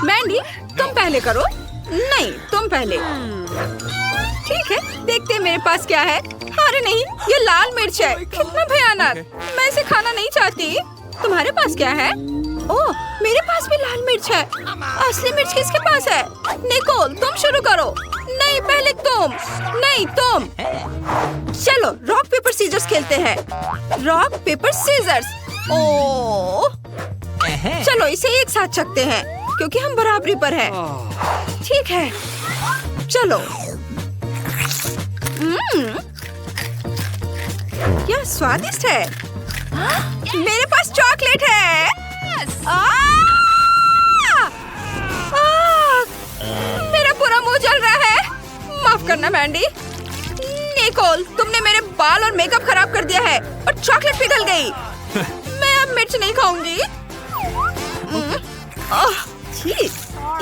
मैंडी, तुम पहले करो। नहीं, तुम पहले। ठीक है, देखते हैं मेरे पास क्या है। अरे नहीं, ये लाल मिर्च है। कितना भयानक। मैं इसे खाना नहीं चाहती। तुम्हारे पास क्या है? ओह, मेरे पास भी लाल मिर्च है। असली मिर्च किसके पास है? निकोल, तुम शुरू करो। नहीं, पहले तुम। नहीं, तुम। चलो, रॉक पेपर सीजर्स खेलते हैं। Rock paper seizures. ओह, चलो इसे एक साथ चखते हैं क्योंकि हम बराबरी पर हैं। ठीक है, चलो। यह स्वादिष्ट है। मेरे पास चॉकलेट है। मेरा पूरा मुंह जल रहा है। माफ करना मैंडी। निकोल, तुमने मेरे बाल और मेकअप खराब कर दिया है और चॉकलेट पिघल गई। मैं अब मिर्च नहीं खाऊंगी।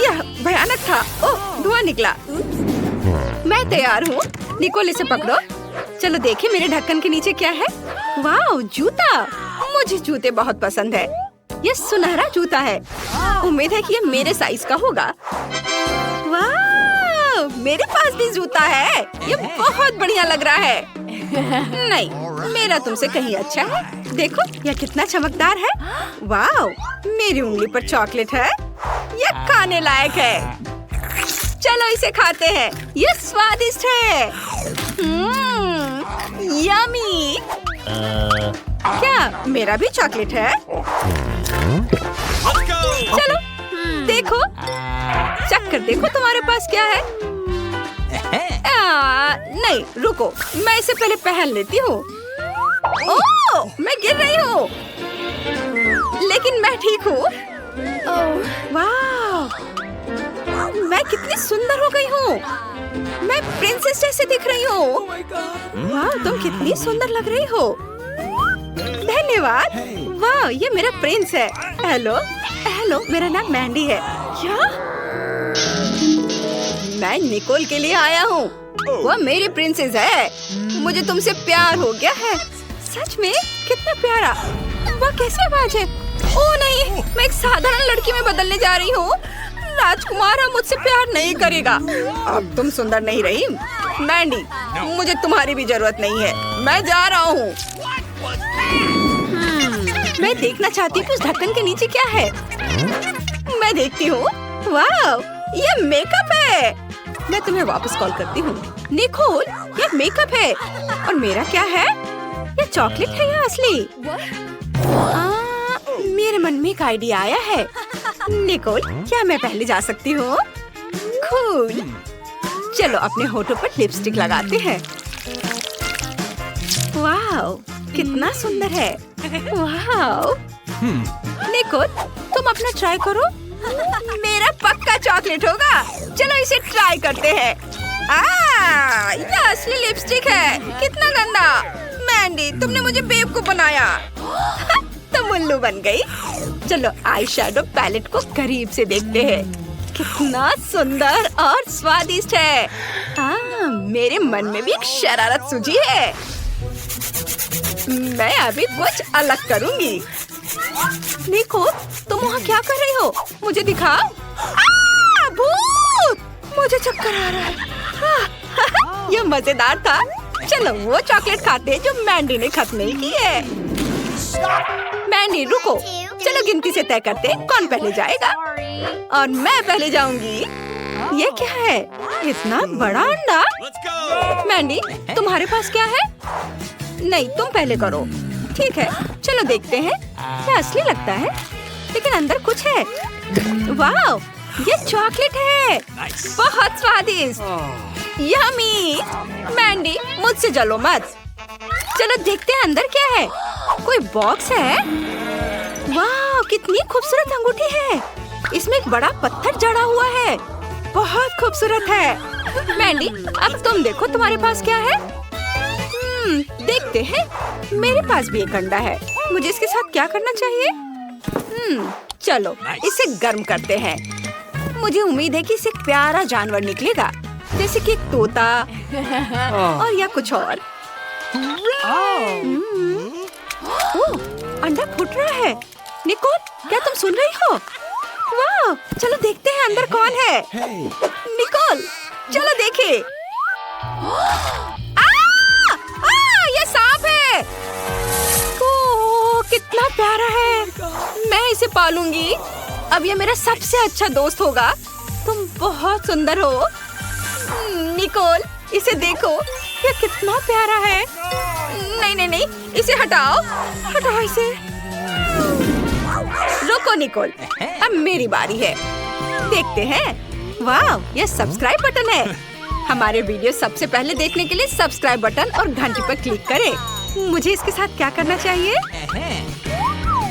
यह भयानक था। ओह, धुआं निकला। मैं तैयार हूँ। निकोल, इसे पकड़ो। चलो देखें मेरे ढक्कन के नीचे क्या है। वाह, जूता। मुझे जूते बहुत पसंद है। यह सुनहरा जूता है। उम्मीद है कि यह मेरे साइज का होगा। वाह, मेरे पास भी जूता है। यह बहुत बढ़िया लग रहा है। नहीं, मेरा तुमसे कहीं अच्छा है। देखो, यह कितना चमकदार है। वाह, मेरी उंगली पर चॉकलेट है। यह खाने लायक है। चलो इसे खाते हैं। यह स्वादिष्ट है। यम्मी। क्या मेरा भी चॉकलेट है? चलो देखो, चख कर देखो तुम्हारे पास क्या है। नहीं, रुको, मैं इसे पहले पहन लेती हूँ। ओह, मैं गिर रही हूँ, लेकिन मैं ठीक हूँ। वाह, मैं कितनी सुंदर हो गई हूँ। मैं प्रिंसेस जैसे दिख रही हूँ। वाह, तुम कितनी सुंदर लग रही हो। धन्यवाद। वाह, ये मेरा प्रिंस है। हेलो, हेलो, मेरा नाम मैंडी है। क्या? मैं निकोल के लिए आया हूँ। वह मेरी प्रिंसेस है। मुझे तुमसे प्यार हो गया है। सच में? कितना प्यारा। वह कैसी आवाज है? ओह नहीं, मैं एक साधारण लड़की में बदलने जा रही हूँ। राजकुमार अब मुझसे प्यार नहीं करेगा। अब तुम सुंदर नहीं रही। मैंडी, मुझे तुम्हारी भी जरूरत नहीं है। मैं जा रहा हूँ। मैं देखना चाहती हूँ उस ढक्कन के नीचे क्या है। मैं देखती हूँ। वाह, ये मेकअप है। मैं तुम्हें वापस कॉल करती हूँ। निकोल, ये मेकअप है। और मेरा क्या है? ये चॉकलेट है या असली? मेरे मन में एक आइडिया आया है। निकोल, क्या मैं पहले जा सकती हूँ? कूल। चलो अपने होठों पर लिपस्टिक लगाते हैं। वाह, कितना सुंदर है। वाह। निकोल, तुम अपना ट्राई करो। मेरा पक्का चॉकलेट होगा। चलो इसे ट्राई करते हैं। ये असली लिपस्टिक है। कितना गंदा। मैंडी, तुमने मुझे बेवकूफ बनाया। तुम उल्लू बन गई। चलो आई शैडो पैलेट को करीब से देखते हैं। कितना सुंदर और स्वादिष्ट है। मेरे मन में भी एक शरारत सूझी है। मैं अभी कुछ अलग करूंगी। निको, तुम वहाँ क्या कर रही हो? मुझे दिखाओ। भूत! मुझे चक्कर आ रहा है। यह मजेदार था। चलो वो चॉकलेट खाते हैं जो मैंडी ने खत्म नहीं की है। मैंडी, रुको। चलो गिनती से तय करते हैं कौन पहले जाएगा। और मैं पहले जाऊंगी। ये क्या है? इतना बड़ा अंडा। मैंडी, तुम्हारे पास क्या है? नहीं, तुम पहले करो। ठीक है, चलो देखते हैं। क्या असली लगता है, लेकिन अंदर कुछ है। वाह, ये चॉकलेट है। बहुत स्वादिष्ट। यम्मी। मैंडी, मुझसे जलो मत। चलो देखते हैं अंदर क्या है। कोई बॉक्स है। वाह, कितनी खूबसूरत अंगूठी है। इसमें एक बड़ा पत्थर जड़ा हुआ है। बहुत खूबसूरत है। मैंडी, अब तुम देखो तुम्हारे पास क्या है। देखते हैं। मेरे पास भी एक अंडा है। मुझे इसके साथ क्या करना चाहिए? चलो इसे गर्म करते हैं। मुझे उम्मीद है कि इससे एक प्यारा जानवर निकलेगा, जैसे कि एक तोता और या कुछ और। ओह, अंडा फूट रहा है। निकोल, क्या तुम सुन रही हो? वाह, ओह, चलो देखते हैं अंदर कौन है। निकोल, चलो देखे। ये सांप है। ओह, कितना प्यारा है। मैं इसे पालूंगी। अब ये मेरा सबसे अच्छा दोस्त होगा। तुम बहुत सुंदर हो। निकोल, इसे देखो, ये कितना प्यारा है। नहीं नहीं नहीं, इसे हटाओ, हटाओ इसे। रुको निकोल, अब मेरी बारी है। देखते हैं। वाह, ये सब्सक्राइब बटन है। हमारे वीडियो सबसे पहले देखने के लिए सब्सक्राइब बटन और घंटी पर क्लिक करें। मुझे इसके साथ क्या करना चाहिए?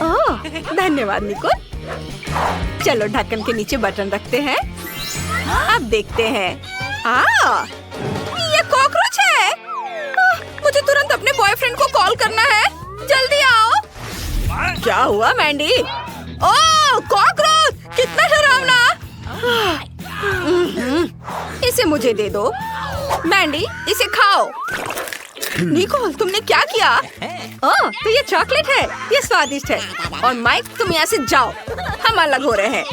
ओह, धन्यवाद निकोल। चलो ढक्कन के नीचे बटन रखते हैं। अब देखते हैं। ये कॉकरोच है। मुझे तुरंत अपने बॉयफ्रेंड को कॉल करना है। जल्दी आओ। क्या हुआ मैंडी? ओह, कॉकरोच, कितना डरावना। इसे मुझे दे दो। मैंडी, इसे खाओ। निकोल, तुमने क्या किया? ओह, तो ये चॉकलेट है। ये स्वादिष्ट है। और माइक, तुम यहाँ से जाओ, हम अलग हो रहे हैं।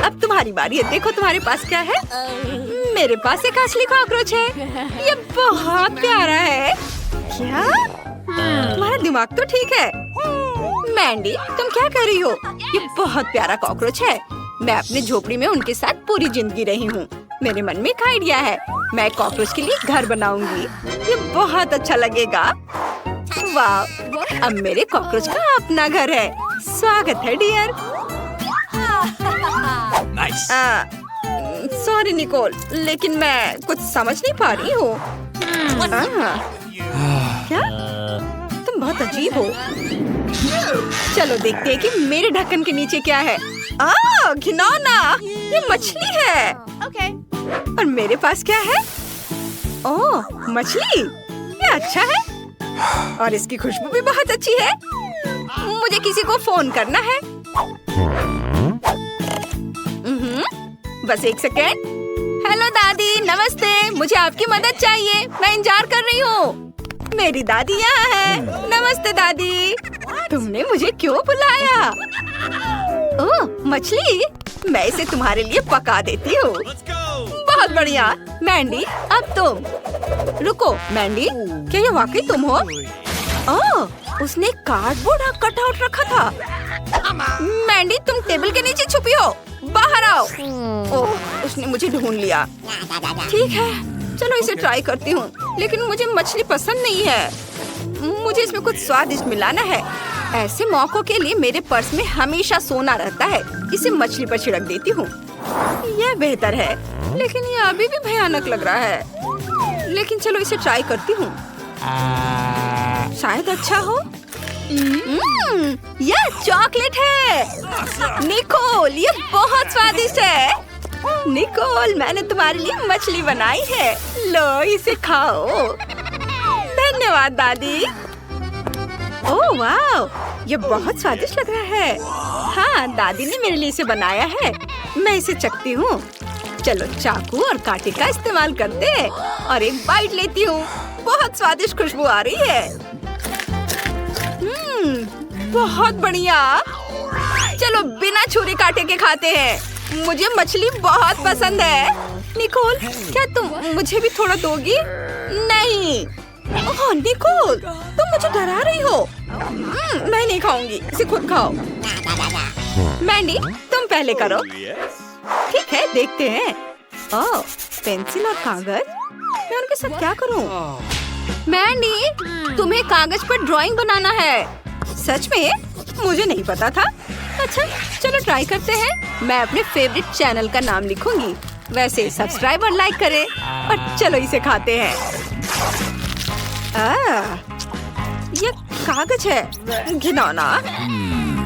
अब तुम्हारी बारी है। देखो तुम्हारे पास क्या है। मेरे पास एक असली कॉकरोच है। ये बहुत प्यारा है। क्या? तुम्हारा दिमाग तो ठीक है। मैंडी, तुम क्या कर रही हो? ये बहुत प्यारा कॉकरोच है। मैं अपने झोपड़ी में उनके साथ पूरी जिंदगी रही हूँ। मेरे मन में एक आइडिया है। मैं कॉकरोच के लिए घर बनाऊंगी। ये बहुत अच्छा लगेगा। वाह, अब मेरे कॉकरोच का अपना घर है। स्वागत है डियर। सॉरी निकोल, लेकिन मैं कुछ समझ नहीं पा रही हूँ। क्या? तुम बहुत अजीब हो। चलो देखते हैं कि मेरे ढक्कन के नीचे क्या है। घिनौना, ये मछली है। और मेरे पास क्या है? ओह, मछली, ये अच्छा है। और इसकी खुशबू भी बहुत अच्छी है। मुझे किसी को फोन करना है। बस एक सेकेंड। हेलो दादी, नमस्ते। मुझे आपकी मदद चाहिए। मैं इंतजार कर रही हूँ। मेरी दादी यहाँ है। नमस्ते दादी। तुमने मुझे क्यों बुलाया? ओह, मछली, मैं इसे तुम्हारे लिए पका देती हूँ। बहुत बढ़िया। मैंडी, अब तुम। रुको मैंडी, क्या ये वाकई तुम हो? ओह, उसने कार्डबोर्ड कटआउट रखा था। मैंडी, तुम टेबल के नीचे छुपी हो। बाहर आओ। ओह, उसने मुझे ढूंढ लिया। ठीक है, चलो इसे ट्राई करती हूँ। लेकिन मुझे मछली पसंद नहीं है। मुझे इसमें कुछ स्वादिष्ट मिलाना है। ऐसे मौकों के लिए मेरे पर्स में हमेशा सोना रहता है। इसे मछली पर छिड़क देती हूँ। यह बेहतर है, लेकिन ये अभी भी भयानक लग रहा है। लेकिन चलो इसे ट्राई करती हूँ, शायद अच्छा हो। यह चॉकलेट है। निकोल, ये बहुत स्वादिष्ट है। निकोल, मैंने तुम्हारे लिए मछली बनाई है। लो, इसे खाओ। धन्यवाद दादी। ओह वाह, ये बहुत स्वादिष्ट लग रहा है। हाँ, दादी ने मेरे लिए इसे बनाया है। मैं इसे चखती हूँ। चलो चाकू और कांटे का इस्तेमाल करते हैं और एक बाइट लेती हूँ। बहुत स्वादिष्ट खुशबू आ रही है। बहुत बढ़िया। चलो बिना छुरी कांटे के खाते हैं। मुझे मछली बहुत पसंद है। निकोल, क्या तुम मुझे भी थोड़ा दोगी? नहीं। ओह निकोल, तुम मुझे डरा रही हो। मैं नहीं खाऊंगी, इसे खुद खाओ। मैंडी, तुम पहले करो। ठीक है, देखते हैं। ओह, पेंसिल और कागज। मैं उनके साथ क्या करूं? मैंडी, तुम्हें कागज पर ड्राइंग बनाना है। सच में? मुझे नहीं पता था। अच्छा, चलो ट्राई करते हैं। मैं अपने फेवरेट चैनल का नाम लिखूंगी। वैसे सब्सक्राइब और लाइक करें। और चलो इसे खाते हैं। ये कागज है। घिनौना।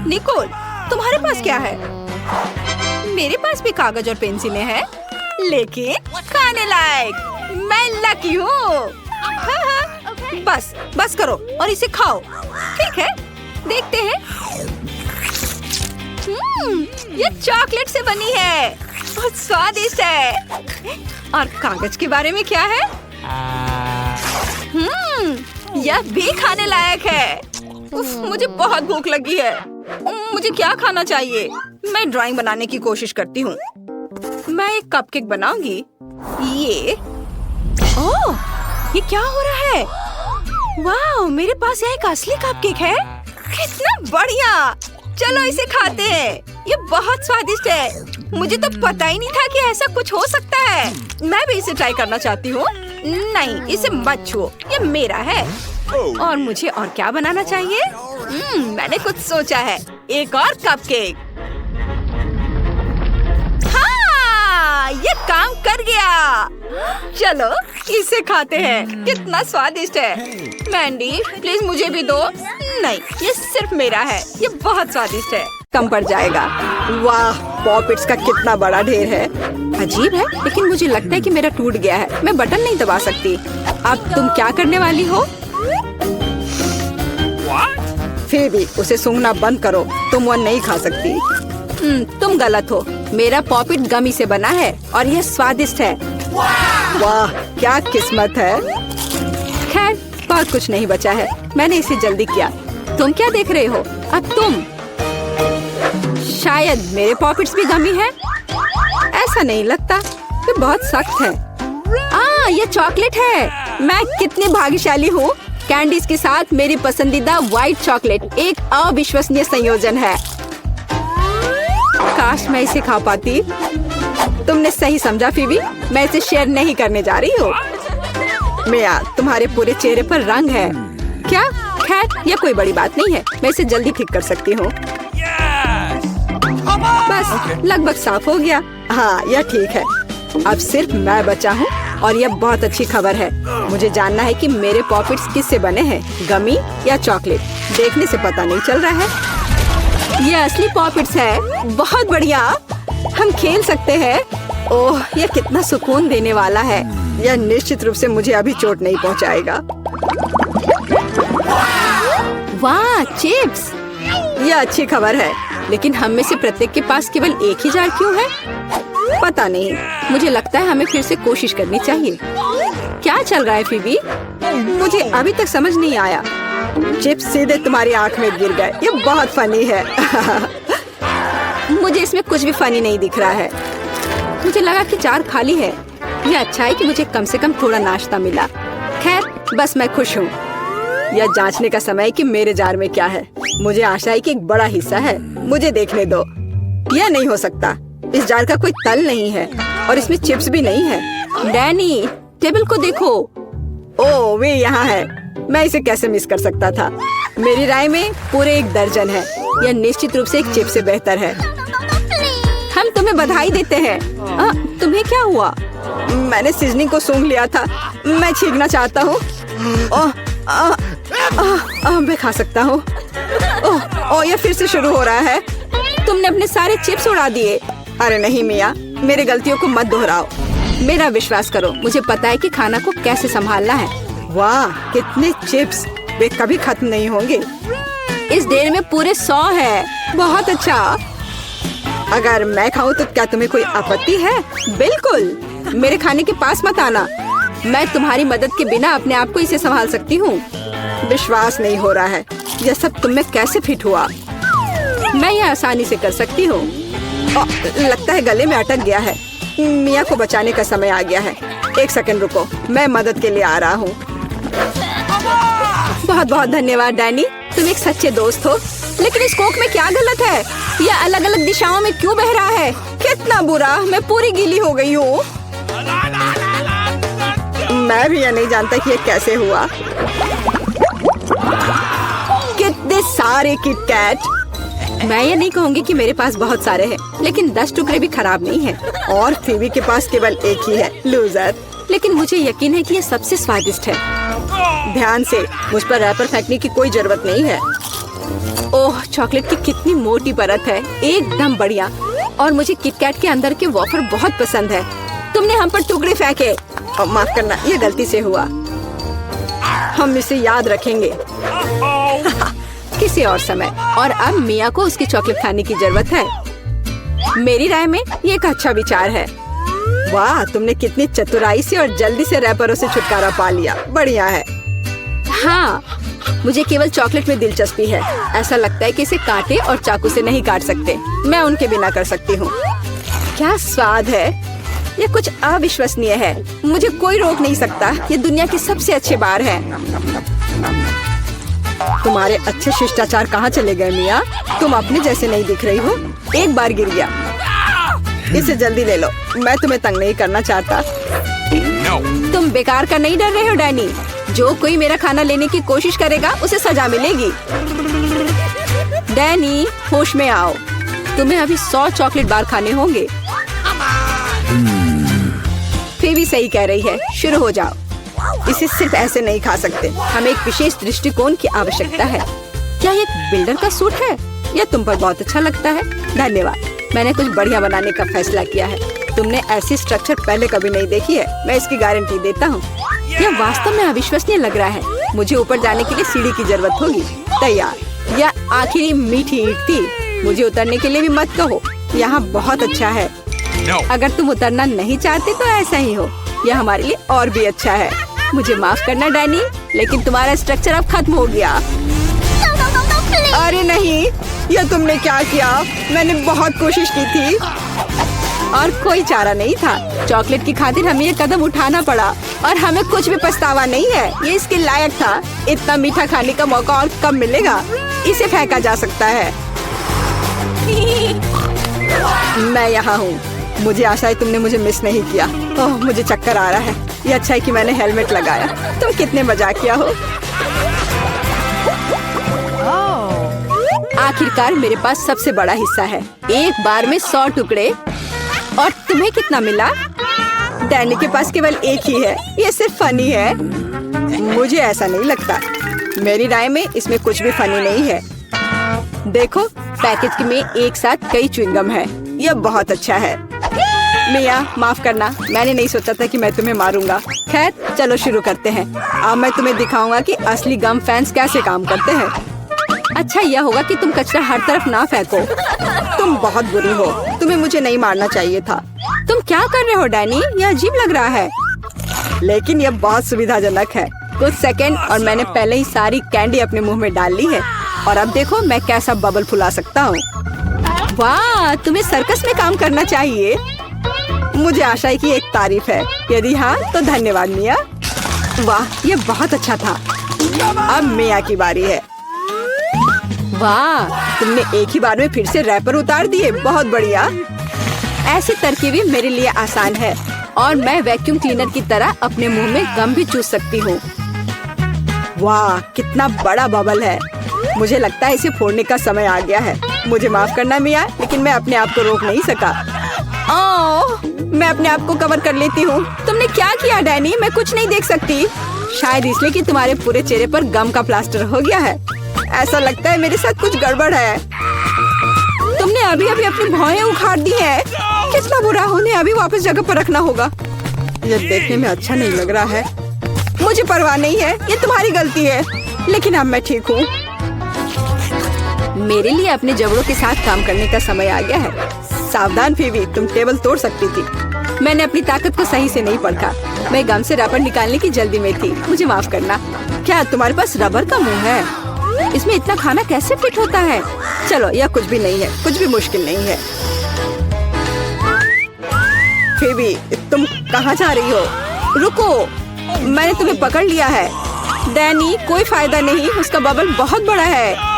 निकोल, तुम्हारे पास क्या है? मेरे पास भी कागज और पेंसिलें हैं, लेकिन खाने लायक। मैं लकी हूँ। बस करो और इसे खाओ। ठीक है, देखते हैं। ये चॉकलेट से बनी है। बहुत स्वादिष्ट है। और कागज के बारे में क्या है? यह भी खाने लायक है। उफ, मुझे बहुत भूख लगी है। मुझे क्या खाना चाहिए? मैं ड्राइंग बनाने की कोशिश करती हूँ। मैं एक कपकेक बनाऊंगी। ओह, ये क्या हो रहा है? वाह, मेरे पास यहाँ एक असली कपकेक है। कितना बढ़िया! चलो इसे खाते हैं। ये बहुत स्वादिष्ट है। मुझे तो पता ही नहीं था कि ऐसा कुछ हो सकता है। मैं भी इसे ट्राई करना चाहती हूँ। नहीं, इसे मत छुओ, ये मेरा है। और मुझे और क्या बनाना चाहिए? मैंने कुछ सोचा है। एक और कपकेक। हाँ, ये काम कर गया। चलो इसे खाते हैं। कितना स्वादिष्ट है। मैंडी, प्लीज मुझे भी दो। नहीं, ये सिर्फ मेरा है। ये बहुत स्वादिष्ट है। कम पड़ जाएगा। वाह, पॉपिट्स का कितना बड़ा ढेर है। अजीब है, लेकिन मुझे लगता है कि मेरा टूट गया है। मैं बटन नहीं दबा सकती। अब तुम क्या करने वाली हो? फेबी, उसे सूंघना बंद करो। तुम वो नहीं खा सकती। तुम गलत हो। मेरा पॉपिट गमी से बना है और यह स्वादिष्ट है। वाह, क्या किस्मत है। खैर, बहुत कुछ नहीं बचा है। मैंने इसे जल्दी किया। तुम क्या देख रहे हो? अब तुम। शायद मेरे पॉपिट्स भी गमी है। ऐसा नहीं लगता। ये बहुत सख्त है। ये चॉकलेट है। मैं कितनी भाग्यशाली हूँ। कैंडीज के साथ मेरी पसंदीदा व्हाइट चॉकलेट एक अविश्वसनीय संयोजन है। काश मैं इसे खा पाती। तुमने सही समझा फीबी। मैं इसे शेयर नहीं करने जा रही हूँ। मिया, तुम्हारे पूरे चेहरे पर रंग है। क्या? खैर, यह कोई बड़ी बात नहीं है। मैं इसे जल्दी ठीक कर सकती हूँ। बस लगभग साफ हो गया। हाँ, यह ठीक है। अब सिर्फ मैं बचा हूँ और यह बहुत अच्छी खबर है। मुझे जानना है कि मेरे पॉपिट्स किससे बने हैं, गमी या चॉकलेट। देखने से पता नहीं चल रहा है। ये असली पॉपिट्स है। बहुत बढ़िया, हम खेल सकते हैं। ओह, यह कितना सुकून देने वाला है। यह निश्चित रूप से मुझे अभी चोट नहीं पहुंचाएगा। वाह, चिप्स! यह अच्छी खबर है, लेकिन हम में से प्रत्येक के पास केवल एक ही जार क्यों है? पता नहीं। मुझे लगता है हमें फिर से कोशिश करनी चाहिए। क्या चल रहा है फीबी? मुझे अभी तक समझ नहीं आया। चिप्स सीधे तुम्हारी आंख में गिर गए। ये बहुत फनी है। मुझे इसमें कुछ भी फनी नहीं दिख रहा है। मुझे लगा कि जार खाली है। यह अच्छा है कि मुझे कम से कम थोड़ा नाश्ता मिला। खैर, बस मैं खुश हूँ। यह जांचने का समय है कि मेरे जार में क्या है। मुझे आशा है कि एक बड़ा हिस्सा है। मुझे देखने दो। यह नहीं हो सकता। इस जार का कोई तल नहीं है और इसमें चिप्स भी नहीं है। डैनी, टेबल को देखो। ओह, वे यहाँ है। मैं इसे कैसे मिस कर सकता था? मेरी राय में पूरे 1 दर्जन है। यह निश्चित रूप से एक चिप्स से बेहतर है। हम तुम्हें बधाई देते हैं। तुम्हें क्या हुआ? मैंने सीजनिंग को सूंघ लिया था। मैं छींकना चाहता हूँ। मैं खा सकता हूँ। यह फिर से शुरू हो रहा है। तुमने अपने सारे चिप्स उड़ा दिए। अरे नहीं मिया, मेरी गलतियों को मत दोहराओ। मेरा विश्वास करो, मुझे पता है कि खाना को कैसे संभालना है। वाह, कितने चिप्स! वे कभी खत्म नहीं होंगे। इस ढेर में पूरे 100 है। बहुत अच्छा। अगर मैं खाऊं तो क्या तुम्हें कोई आपत्ति है? बिल्कुल। मेरे खाने के पास मत आना। मैं तुम्हारी मदद के बिना अपने आप को इसे संभाल सकती हूँ। विश्वास नहीं हो रहा है। यह सब तुम में कैसे फिट हुआ? मैं यह आसानी से कर सकती हूँ। लगता है गले में अटक गया है। मिया को बचाने का समय आ गया है। 1 सेकंड रुको, मैं मदद के लिए आ रहा हूँ। बहुत बहुत धन्यवाद डैनी, तुम एक सच्चे दोस्त हो। लेकिन इस कोक में क्या गलत है? यह अलग अलग दिशाओं में क्यों बह रहा है? कितना बुरा, मैं पूरी गीली हो गई हूँ। मैं भी यह नहीं जानता कि यह कैसे हुआ। कितने सारे किटकैट! मैं ये नहीं कहूँगी कि मेरे पास बहुत सारे हैं, लेकिन 10 टुकड़े भी खराब नहीं हैं। और फीबी के पास केवल एक ही है, लूजर। लेकिन मुझे यकीन है कि ये सबसे स्वादिष्ट है। ध्यान से, मुझ पर रैपर फेंकने की कोई जरूरत नहीं है। ओह, चॉकलेट की कितनी मोटी परत है। एकदम बढ़िया। और मुझे किटकैट के अंदर के वॉफर बहुत पसंद है। तुमने हम पर टुकड़े फेंके। माफ करना, ये गलती से हुआ। हम इसे याद रखेंगे। किसी और समय। और अब मिया को उसकी चॉकलेट खाने की जरूरत है। मेरी राय में ये एक अच्छा विचार है। वाह, तुमने कितनी चतुराई से और जल्दी से रैपरों से छुटकारा पा लिया। बढ़िया है। हाँ, मुझे केवल चॉकलेट में दिलचस्पी है। ऐसा लगता है कि इसे काटे और चाकू से नहीं काट सकते। मैं उनके बिना कर सकती हूँ। क्या स्वाद है, ये कुछ अविश्वसनीय है। मुझे कोई रोक नहीं सकता। ये दुनिया के सबसे अच्छे बार है। तुम्हारे अच्छे शिष्टाचार कहाँ चले गए मिया? तुम अपने जैसे नहीं दिख रही हो। एक बार गिर गया। इसे जल्दी ले लो, मैं तुम्हें तंग नहीं करना चाहता। तुम बेकार का नहीं डर रहे हो डैनी? जो कोई मेरा खाना लेने की कोशिश करेगा उसे सजा मिलेगी। डैनी, होश में आओ। तुम्हें अभी 100 चॉकलेट बार खाने होंगे। फेवी सही कह रही है, शुरू हो जाओ। इसे सिर्फ ऐसे नहीं खा सकते। हमें एक विशेष दृष्टिकोण की आवश्यकता है। क्या ये एक बिल्डर का सूट है? यह तुम पर बहुत अच्छा लगता है। धन्यवाद। मैंने कुछ बढ़िया बनाने का फैसला किया है। तुमने ऐसी स्ट्रक्चर पहले कभी नहीं देखी है। मैं इसकी गारंटी देता हूँ। यह वास्तव में अविश्वसनीय लग रहा है। मुझे ऊपर जाने के लिए सीढ़ी की जरूरत होगी। तैयार। यह आखिरी मीठी ईंट थी। मुझे उतरने के लिए भी मत कहो। यहाँ बहुत अच्छा है। अगर तुम उतरना नहीं चाहते तो ऐसा ही हो। यह हमारे लिए और भी अच्छा है। मुझे माफ करना डैनी, लेकिन तुम्हारा स्ट्रक्चर अब खत्म हो गया। अरे नहीं, यह तुमने क्या किया? मैंने बहुत कोशिश की थी और कोई चारा नहीं था। चॉकलेट की खातिर हमें ये कदम उठाना पड़ा और हमें कुछ भी पछतावा नहीं है। ये इसके लायक था। इतना मीठा खाने का मौका और कब मिलेगा? इसे फेंका जा सकता है। मैं यहाँ हूँ। मुझे आशा है तुमने मुझे मिस नहीं किया। ओह, मुझे चक्कर आ रहा है। ये अच्छा है कि मैंने हेलमेट लगाया। तुम कितने मजाकिया हो। आखिरकार मेरे पास सबसे बड़ा हिस्सा है। एक बार में 100 टुकड़े। और तुम्हें कितना मिला? डैनी के पास केवल एक ही है। ये सिर्फ फनी है। मुझे ऐसा नहीं लगता। मेरी राय में इसमें कुछ भी फनी नहीं है। देखो, पैकेज में एक साथ कई च्युइंगम है। यह बहुत अच्छा है। मिया, माफ करना, मैंने नहीं सोचा था कि मैं तुम्हें मारूंगा। खैर, चलो शुरू करते हैं। अब मैं तुम्हें दिखाऊंगा कि असली गम फैंस कैसे काम करते हैं। अच्छा यह होगा कि तुम कचरा हर तरफ ना फेंको। तुम बहुत बुरी हो। तुम्हें मुझे नहीं मारना चाहिए था। तुम क्या कर रहे हो डैनी? यह अजीब लग रहा है। लेकिन यह बहुत सुविधाजनक है। कुछ सेकंड और मैंने पहले ही सारी कैंडी अपने मुंह में डाल ली है। और अब देखो मैं कैसा बबल फुला सकता हूँ। वाह, तुम्हें सर्कस में काम करना चाहिए। मुझे आशा है कि एक तारीफ है। यदि हाँ तो धन्यवाद मिया। वाह, ये बहुत अच्छा था। अब मिया की बारी है। वाह, तुमने एक ही बार में फिर से रैपर उतार दिए। बहुत बढ़िया। ऐसी तरकीबें मेरे लिए आसान है और मैं वैक्यूम क्लीनर की तरह अपने मुंह में गम भी चूस सकती हूँ। वाह, कितना बड़ा बबल है। मुझे लगता है इसे फोड़ने का समय आ गया है। मुझे माफ करना मिया, लेकिन मैं अपने आप को रोक नहीं सका। ओह, मैं अपने आप को कवर कर लेती हूँ। तुमने क्या किया डैनी? मैं कुछ नहीं देख सकती। शायद इसलिए कि तुम्हारे पूरे चेहरे पर गम का प्लास्टर हो गया है। ऐसा लगता है मेरे साथ कुछ गड़बड़ है। तुमने अभी अभी अपनी भौहें उखाड़ दी है। कितना बुरा हो। उन्हें अभी वापस जगह पर रखना होगा। यह देखने में अच्छा नहीं लग रहा है। मुझे परवाह नहीं है, ये तुम्हारी गलती है। लेकिन अब मैं ठीक हूँ। मेरे लिए अपने जबड़ों के साथ काम करने का समय आ गया है। सावधान फेवी, तुम टेबल तोड़ सकती थी। मैंने अपनी ताकत को सही से नहीं परखा। मैं गम से रबर निकालने की जल्दी में थी। मुझे माफ करना। क्या तुम्हारे पास रबर का मुंह है? इसमें इतना खाना कैसे फिट होता है? चलो, यह कुछ भी नहीं है। कुछ भी मुश्किल नहीं है। फेवी, तुम कहाँ जा रही हो? रुको, मैंने तुम्हें पकड़ लिया है। डैनी, कोई फायदा नहीं। उसका बबल बहुत बड़ा है,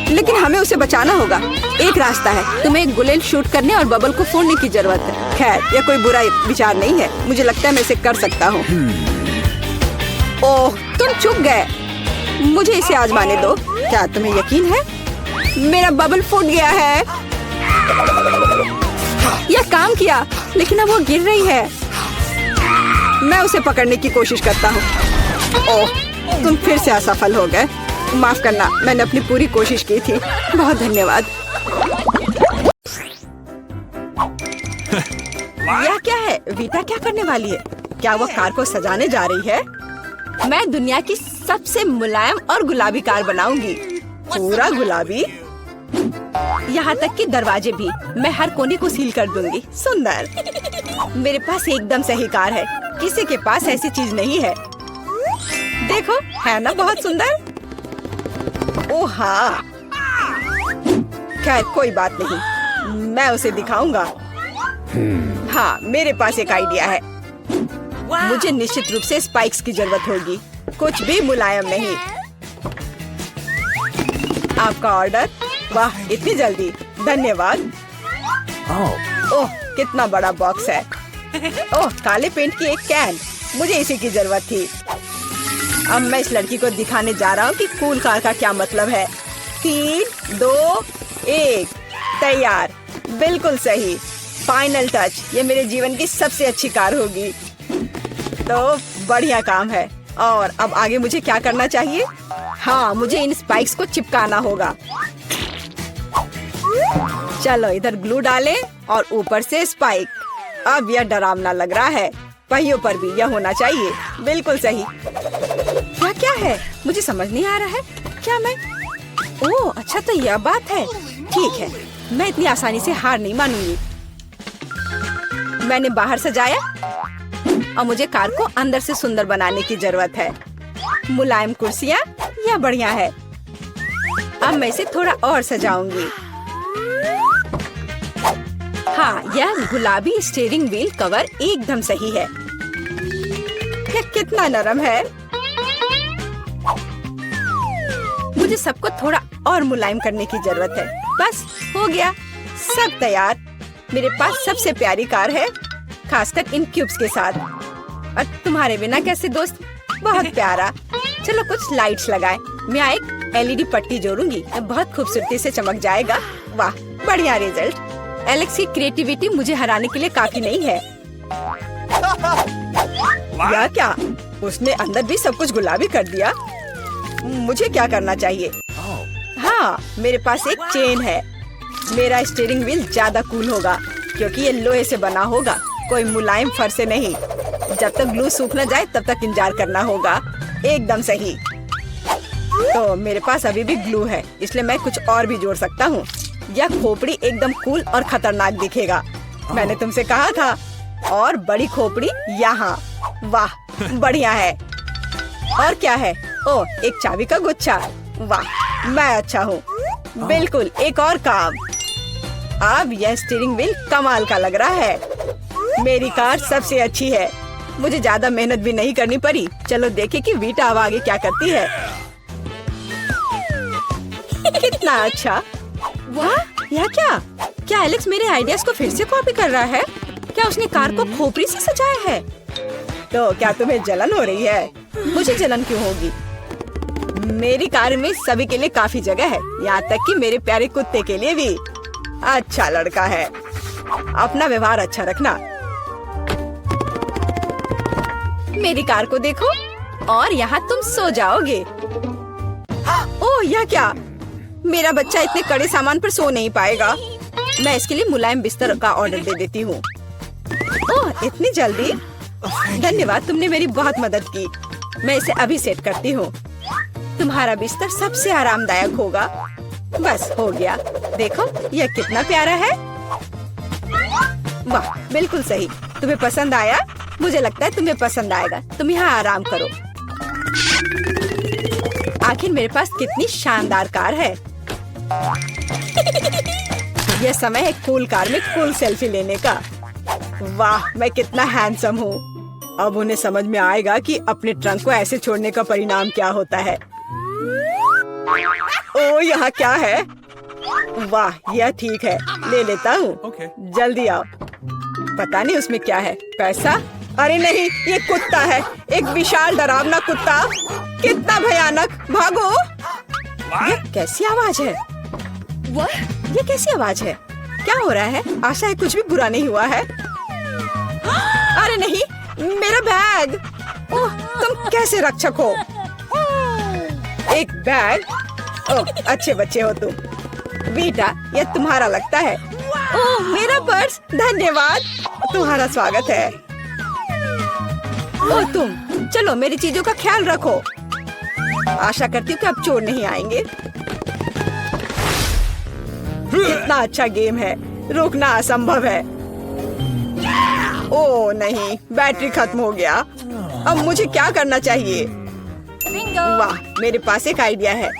लेकिन हमें उसे बचाना होगा। एक रास्ता है, तुम्हें एक गुलेल शूट करने और बबल को फोड़ने की जरूरत है। खैर, यह कोई बुरा विचार नहीं है। मुझे लगता है मैं इसे कर सकता हूँ। ओह, तुम चुप गए। मुझे इसे आजमाने दो। क्या तुम्हें यकीन है? मेरा बबल फूट गया है। यह काम किया, लेकिन अब वो गिर रही है। मैं उसे पकड़ने की कोशिश करता हूँ। ओह, तुम फिर से असफल हो गए। माफ करना, मैंने अपनी पूरी कोशिश की थी। बहुत धन्यवाद। यह क्या है? वीटा क्या करने वाली है? क्या वो कार को सजाने जा रही है? मैं दुनिया की सबसे मुलायम और गुलाबी कार बनाऊंगी। पूरा गुलाबी, यहाँ तक कि दरवाजे भी। मैं हर कोने को सील कर दूंगी। सुंदर। मेरे पास एकदम सही कार है। किसी के पास ऐसी चीज नहीं है। देखो, है ना बहुत सुंदर? ओह हाँ, खैर कोई बात नहीं, मैं उसे दिखाऊंगा। हाँ, मेरे पास एक आइडिया है। मुझे निश्चित रूप से स्पाइक्स की जरूरत होगी, कुछ भी मुलायम नहीं। आपका ऑर्डर? वाह, इतनी जल्दी, धन्यवाद। ओह, कितना बड़ा बॉक्स है। ओह, काले पेंट की एक कैन, मुझे इसी की जरूरत थी। अब मैं इस लड़की को दिखाने जा रहा हूँ कि कूल कार का क्या मतलब है। 3, 2, 1, तैयार। बिल्कुल सही, फाइनल टच। ये मेरे जीवन की सबसे अच्छी कार होगी। तो बढ़िया काम है। और अब आगे मुझे क्या करना चाहिए? हाँ, मुझे इन स्पाइक्स को चिपकाना होगा। चलो इधर ग्लू डालें और ऊपर से स्पाइक। अब यह डरावना लग रहा है। पहियों पर भी यह होना चाहिए। बिल्कुल सही। क्या क्या है? मुझे समझ नहीं आ रहा है। क्या मैं? ओह अच्छा, तो यह बात है। ठीक है, मैं इतनी आसानी से हार नहीं मानूंगी। मैंने बाहर सजाया और मुझे कार को अंदर से सुंदर बनाने की जरूरत है। मुलायम कुर्सियाँ, यह बढ़िया है। अब मैं इसे थोड़ा और सजाऊंगी। हाँ, यह गुलाबी स्टीयरिंग व्हील कवर एकदम सही है। यह कितना नरम है। मुझे सबको थोड़ा और मुलायम करने की जरूरत है। बस हो गया, सब तैयार। मेरे पास सबसे प्यारी कार है, खासकर इन क्यूब्स के साथ। और तुम्हारे बिना कैसे दोस्त? बहुत प्यारा। चलो कुछ लाइट्स लगाएं। मैं यहाँ एक LED पट्टी जोड़ूंगी, बहुत खूबसूरती से चमक जाएगा। वाह, बढ़िया रिजल्ट। एलेक्स की क्रिएटिविटी मुझे हराने के लिए काफी नहीं है। या क्या? उसने अंदर भी सब कुछ गुलाबी कर दिया। मुझे क्या करना चाहिए? हाँ, मेरे पास एक चेन है। मेरा स्टीयरिंग व्हील ज्यादा कूल होगा क्योंकि ये लोहे से बना होगा, कोई मुलायम फर से नहीं। जब तक ग्लू सूख न जाए तब तक इंतजार करना होगा। एकदम सही। तो मेरे पास अभी भी ग्लू है, इसलिए मैं कुछ और भी जोड़ सकता हूँ। यह खोपड़ी एकदम कूल और खतरनाक दिखेगा। मैंने तुमसे कहा था। और बड़ी खोपड़ी यहाँ। वाह, बढ़िया है। और क्या है? ओह, एक चाबी का गुच्छा। वाह, मैं अच्छा हूँ। बिल्कुल, एक और काम। अब यह स्टीयरिंग व्हील कमाल का लग रहा है। मेरी कार सबसे अच्छी है। मुझे ज्यादा मेहनत भी नहीं करनी पड़ी। चलो देखें कि वीटा अब आगे क्या करती है। कितना अच्छा। वाह, यह क्या? क्या एलेक्स मेरे आइडियाज को फिर से कॉपी कर रहा है? क्या उसने कार को खोपड़ी से सजाया है? तो क्या तुम्हें जलन हो रही है? मुझे जलन क्यों होगी? मेरी कार में सभी के लिए काफी जगह है, यहाँ तक कि मेरे प्यारे कुत्ते के लिए भी। अच्छा लड़का है। अपना व्यवहार अच्छा रखना। मेरी कार को देखो और यहाँ तुम सो जाओगे। ओह, यह क्या? मेरा बच्चा इतने कड़े सामान पर सो नहीं पाएगा। मैं इसके लिए मुलायम बिस्तर का ऑर्डर दे देती हूँ। ओह, इतनी जल्दी? धन्यवाद, तुमने मेरी बहुत मदद की। मैं इसे अभी सेट करती हूँ। तुम्हारा बिस्तर सबसे आरामदायक होगा। बस हो गया। देखो, यह कितना प्यारा है। वाह, बिल्कुल सही। तुम्हें पसंद आया? मुझे लगता है तुम्हें पसंद आएगा। तुम यहाँ आराम करो। आखिर मेरे पास कितनी शानदार कार है। यह समय है कूल कार में कूल सेल्फी लेने का। वाह, मैं कितना हैंडसम हूँ। अब उन्हें समझ में आएगा कि अपने ट्रंक को ऐसे छोड़ने का परिणाम क्या होता है। ओह, यहाँ क्या है? वाह, यह ठीक है, ले लेता हूँ। जल्दी आओ। पता नहीं उसमें क्या है। पैसा? अरे नहीं, ये कुत्ता है। एक विशाल डरावना कुत्ता। कितना भयानक। भागो। ये कैसी आवाज है? ये कैसी आवाज है? क्या हो रहा है? आशा है कुछ भी बुरा नहीं हुआ है। अरे नहीं, मेरा बैग। ओह, तुम कैसे रक्षक हो? एक बैग? ओह, अच्छे बच्चे हो तुम। वीटा, यह तुम्हारा लगता है। ओह, मेरा पर्स। धन्यवाद, तुम्हारा स्वागत है। ओह, तुम चलो मेरी चीजों का ख्याल रखो। आशा करती हूँ कि अब चोर नहीं आएंगे। कितना अच्छा गेम है, रोकना असंभव है। ओह नहीं, बैटरी खत्म हो गया। अब मुझे क्या करना चाहिए? वाह, मेरे पास एक आइडिया है।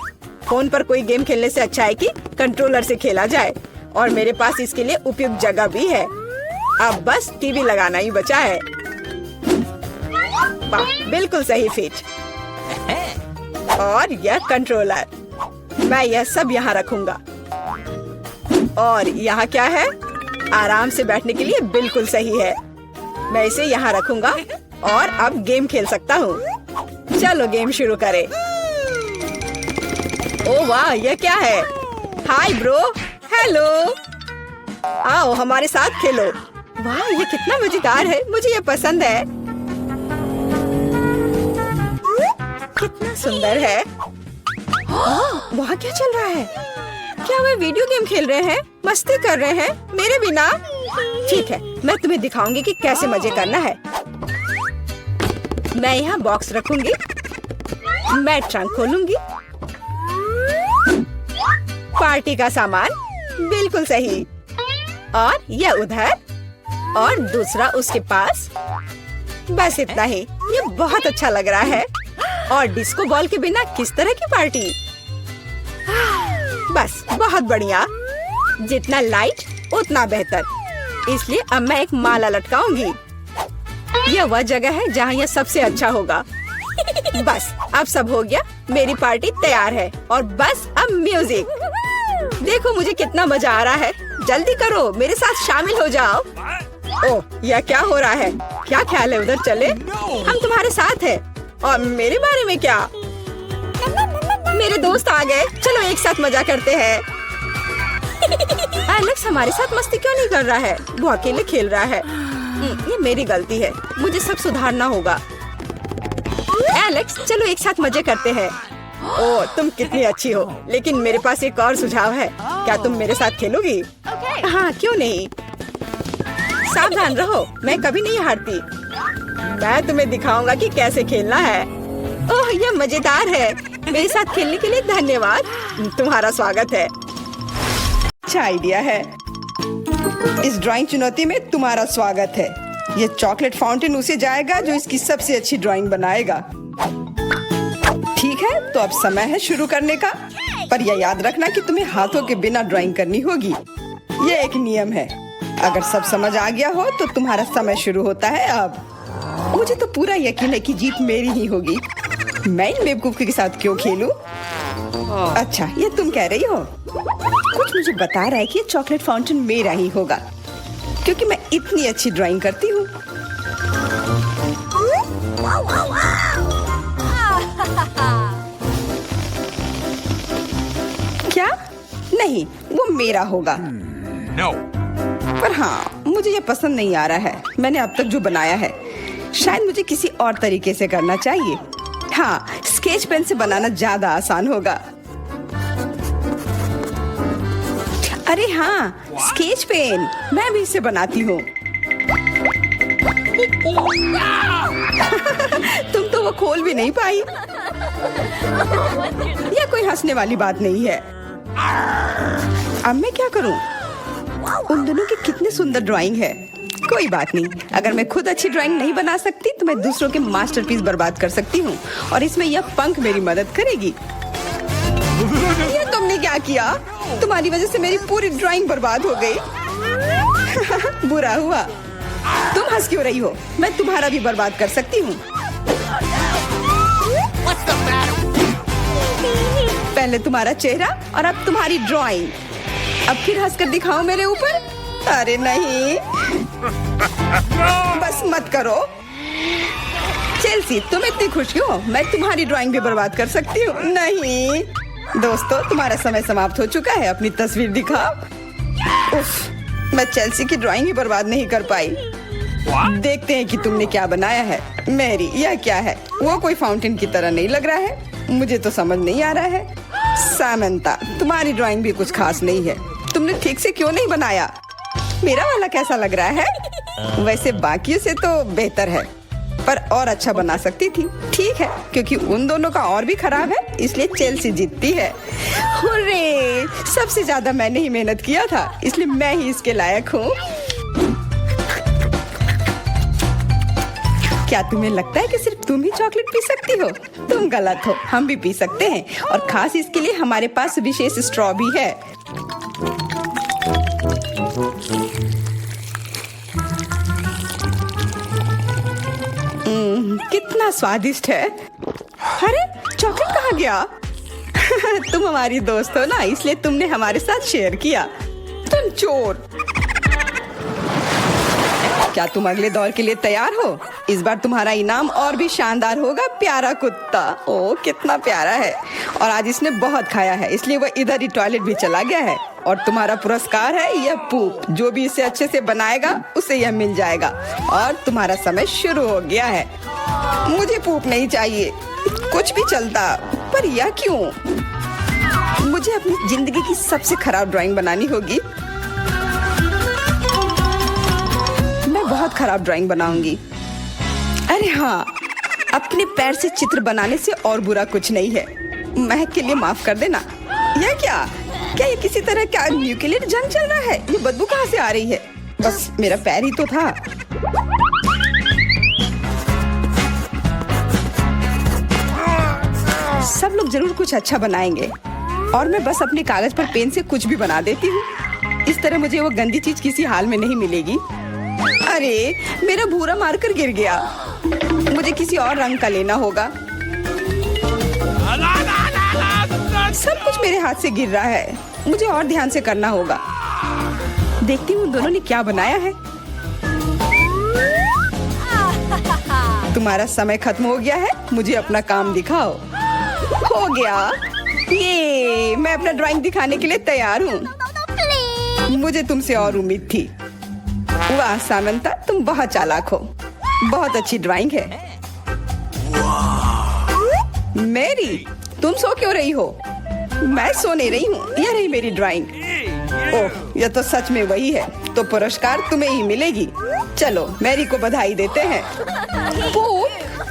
फोन पर कोई गेम खेलने से अच्छा है कि कंट्रोलर से खेला जाए, और मेरे पास इसके लिए उपयुक्त जगह भी है। अब बस टीवी लगाना ही बचा है। वाह, बिल्कुल सही फिट। और यह कंट्रोलर, मैं यह सब यहाँ रखूंगा। और यहाँ क्या है? आराम से बैठने के लिए बिल्कुल सही है। मैं इसे यहाँ रखूंगा और अब गेम खेल सकता हूँ। चलो गेम शुरू करें। ओह वाह, यह क्या है? हाय ब्रो, हेलो, आओ हमारे साथ खेलो। वाह, ये कितना मजेदार है, मुझे ये पसंद है। कितना सुंदर है। वहाँ क्या चल रहा है? क्या वे वीडियो गेम खेल रहे हैं? मस्ती कर रहे हैं मेरे बिना? ठीक है, मैं तुम्हें दिखाऊंगी कि कैसे मजे करना है। मैं यहाँ बॉक्स रखूंगी, मैं ट्रंक खोलूंगी। पार्टी का सामान, बिल्कुल सही। और यह उधर और दूसरा उसके पास। बस इतना ही। ये बहुत अच्छा लग रहा है। और डिस्को बॉल के बिना किस तरह की पार्टी? बस बहुत बढ़िया। जितना लाइट उतना बेहतर। इसलिए अब मैं एक माला लटकाऊंगी। यह वह जगह है जहाँ यह सबसे अच्छा होगा। बस अब सब हो गया, मेरी पार्टी तैयार है। और बस अब म्यूजिक। देखो मुझे कितना मजा आ रहा है। जल्दी करो, मेरे साथ शामिल हो जाओ। ओह, यह क्या हो रहा है? क्या ख्याल है उधर चले? हम तुम्हारे साथ हैं। और मेरे बारे में क्या? मेरे दोस्त आ गए, चलो एक साथ मजा करते हैं। एलेक्स हमारे साथ मस्ती क्यों नहीं कर रहा है? वो अकेले खेल रहा है। ये मेरी गलती है, मुझे सब सुधारना होगा। एलेक्स चलो एक साथ मजे करते हैं। ओह, तुम कितनी अच्छी हो, लेकिन मेरे पास एक और सुझाव है। क्या तुम मेरे साथ खेलोगी? हाँ, क्यों नहीं। सावधान रहो, मैं कभी नहीं हारती। मैं तुम्हें दिखाऊंगा कि कैसे खेलना है। ओह, यह मजेदार है। मेरे साथ खेलने के लिए धन्यवाद। तुम्हारा स्वागत है। अच्छा आइडिया है। इस ड्राइंग चुनौती में तुम्हारा स्वागत है। ये चॉकलेट फाउंटेन उसे जाएगा जो इसकी सबसे अच्छी ड्राइंग बनाएगा। ठीक है, तो अब समय है शुरू करने का। पर यह याद रखना कि तुम्हें हाथों के बिना ड्राइंग करनी होगी। ये एक नियम है। अगर सब समझ आ गया हो तो तुम्हारा समय शुरू होता है अब। मुझे तो पूरा यकीन है कि जीत मेरी ही होगी। मैं इन बेवकूफ के साथ क्यों खेलूं? अच्छा, ये तुम कह रही हो? कुछ मुझे बता रहा है कि ये चॉकलेट फाउंटेन मेरा ही होगा, क्योंकि मैं इतनी अच्छी ड्राइंग करती हूँ। क्या? नहीं, वो मेरा होगा। No. पर हाँ, मुझे ये पसंद नहीं आ रहा है। मैंने अब तक जो बनाया है, शायद मुझे किसी और तरीके से करना चाहिए। हाँ, स्केच पेन से बनाना ज्यादा आसान होगा। अरे हाँ, स्केच पेन, मैं भी इसे बनाती हूँ। तुम तो वो खोल भी नहीं पाई। यह कोई हंसने वाली बात नहीं है। अब मैं क्या करूँ? उन दोनों की कितनी सुंदर ड्राइंग है। कोई बात नहीं, अगर मैं खुद अच्छी ड्राइंग नहीं बना सकती तो मैं दूसरों के मास्टरपीस बर्बाद कर सकती हूँ, और इसमें यह पंख मेरी मदद करेगी। ये तुमने क्या किया? तुम्हारी वजह से मेरी पूरी ड्राइंग बर्बाद हो गई। बुरा हुआ। तुम हंस क्यों रही हो? मैं तुम्हारा भी बर्बाद कर सकती हूँ। पहले तुम्हारा चेहरा और अब तुम्हारी ड्राइंग। अब फिर हंसकर दिखाओ मेरे ऊपर। अरे नहीं, बस मत करो। चेल्सी, तुम इतनी खुश क्यों? मैं तुम्हारी ड्राइंग भी बर्बाद कर सकती हूँ। नहीं दोस्तों, तुम्हारा समय समाप्त हो चुका है। अपनी तस्वीर दिखाओ। उफ, मैं चेल्सी की ड्राइंग ही बर्बाद नहीं कर पाई। देखते हैं कि तुमने क्या बनाया है। मैरी, यह क्या है? वो कोई फाउंटेन की तरह नहीं लग रहा है। मुझे तो समझ नहीं आ रहा है। सामंता, तुम्हारी ड्राइंग भी कुछ खास नहीं है। तुमने ठीक से क्यों नहीं बनाया? मेरा वाला कैसा लग रहा है? वैसे बाकियों से तो बेहतर है, पर और अच्छा बना सकती थी। ठीक है, क्योंकि उन दोनों का और भी खराब है, इसलिए चेल्सी जीतती है। हुर्रे! सबसे ज्यादा मैंने ही मेहनत किया था, इसलिए मैं ही इसके लायक हूँ। क्या तुम्हें लगता है कि सिर्फ तुम ही चॉकलेट पी सकती हो? तुम गलत हो, हम भी पी सकते हैं और खास इसके लिए हमारे पास विशेष स्ट्रॉ भी है। कितना स्वादिष्ट है। अरे चॉकलेट कहाँ गया? तुम हमारी दोस्त हो ना, इसलिए तुमने हमारे साथ शेयर किया। तुम चोर। क्या तुम अगले दौर के लिए तैयार हो? इस बार तुम्हारा इनाम और भी शानदार होगा, प्यारा कुत्ता। ओह कितना प्यारा है, और आज इसने बहुत खाया है इसलिए वह इधर ही टॉयलेट भी चला गया है। और तुम्हारा पुरस्कार है यह पूप। जो भी इसे अच्छे से बनाएगा उसे यह मिल जाएगा। और तुम्हारा समय शुरू हो गया है। मुझे पूप नहीं चाहिए, कुछ भी चलता, पर यह क्यों? मुझे अपनी जिंदगी की सबसे खराब ड्राइंग बनानी होगी। मैं बहुत खराब ड्राइंग बनाऊंगी। अरे हाँ, अपने पैर से चित्र बनाने से और बुरा कुछ नहीं है। महक के लिए माफ कर देना। यह क्या ये किसी तरह का न्यूक्लियर जंग चल रहा है? ये बदबू कहाँ से आ रही है? बस मेरा पैर ही तो था। सब लोग जरूर कुछ अच्छा बनाएंगे और मैं बस अपने कागज पर पेन से कुछ भी बना देती हूँ। इस तरह मुझे वो गंदी चीज किसी हाल में नहीं मिलेगी। अरे मेरा भूरा मार्कर गिर गया, मुझे किसी और रंग का लेना होगा। सब कुछ मेरे हाथ से गिर रहा है, मुझे और ध्यान से करना होगा। देखती हूँ दोनों ने क्या बनाया है। तुम्हारा समय खत्म हो गया है, मुझे अपना काम दिखाओ। हो गया, ये मैं अपना ड्राइंग दिखाने के लिए तैयार हूँ। मुझे तुमसे और उम्मीद थी। वाह सामंता, तुम बहुत चालाक हो। बहुत अच्छी ड्राइंग है। मेरी, तुम सो क्यों रही हो? मैं सो नहीं रही हूँ, यह रही मेरी ड्राइंग। ओह, यह तो सच में वही है। तो पुरस्कार तुम्हें ही मिलेगी। चलो मैरी को बधाई देते हैं।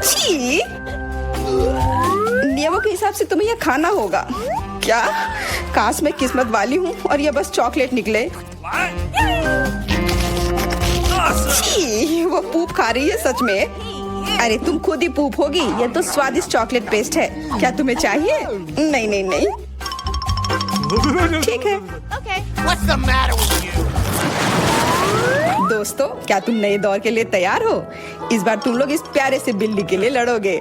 छी, नियमों के हिसाब से तुम्हें यह खाना होगा। क्या? काश मैं किस्मत वाली हूँ और यह बस चॉकलेट निकले। छी, वो पूप खा रही है सच में। अरे तुम खुद ही पूप होगी, यह तो स्वादिष्ट चॉकलेट पेस्ट है। क्या तुम्हें चाहिए? नहीं नहीं नहीं, ठीक है। What's the matter with you? दोस्तों, क्या तुम नए दौर के लिए तैयार हो? इस बार तुम लोग इस प्यारे से बिल्ली के लिए लड़ोगे।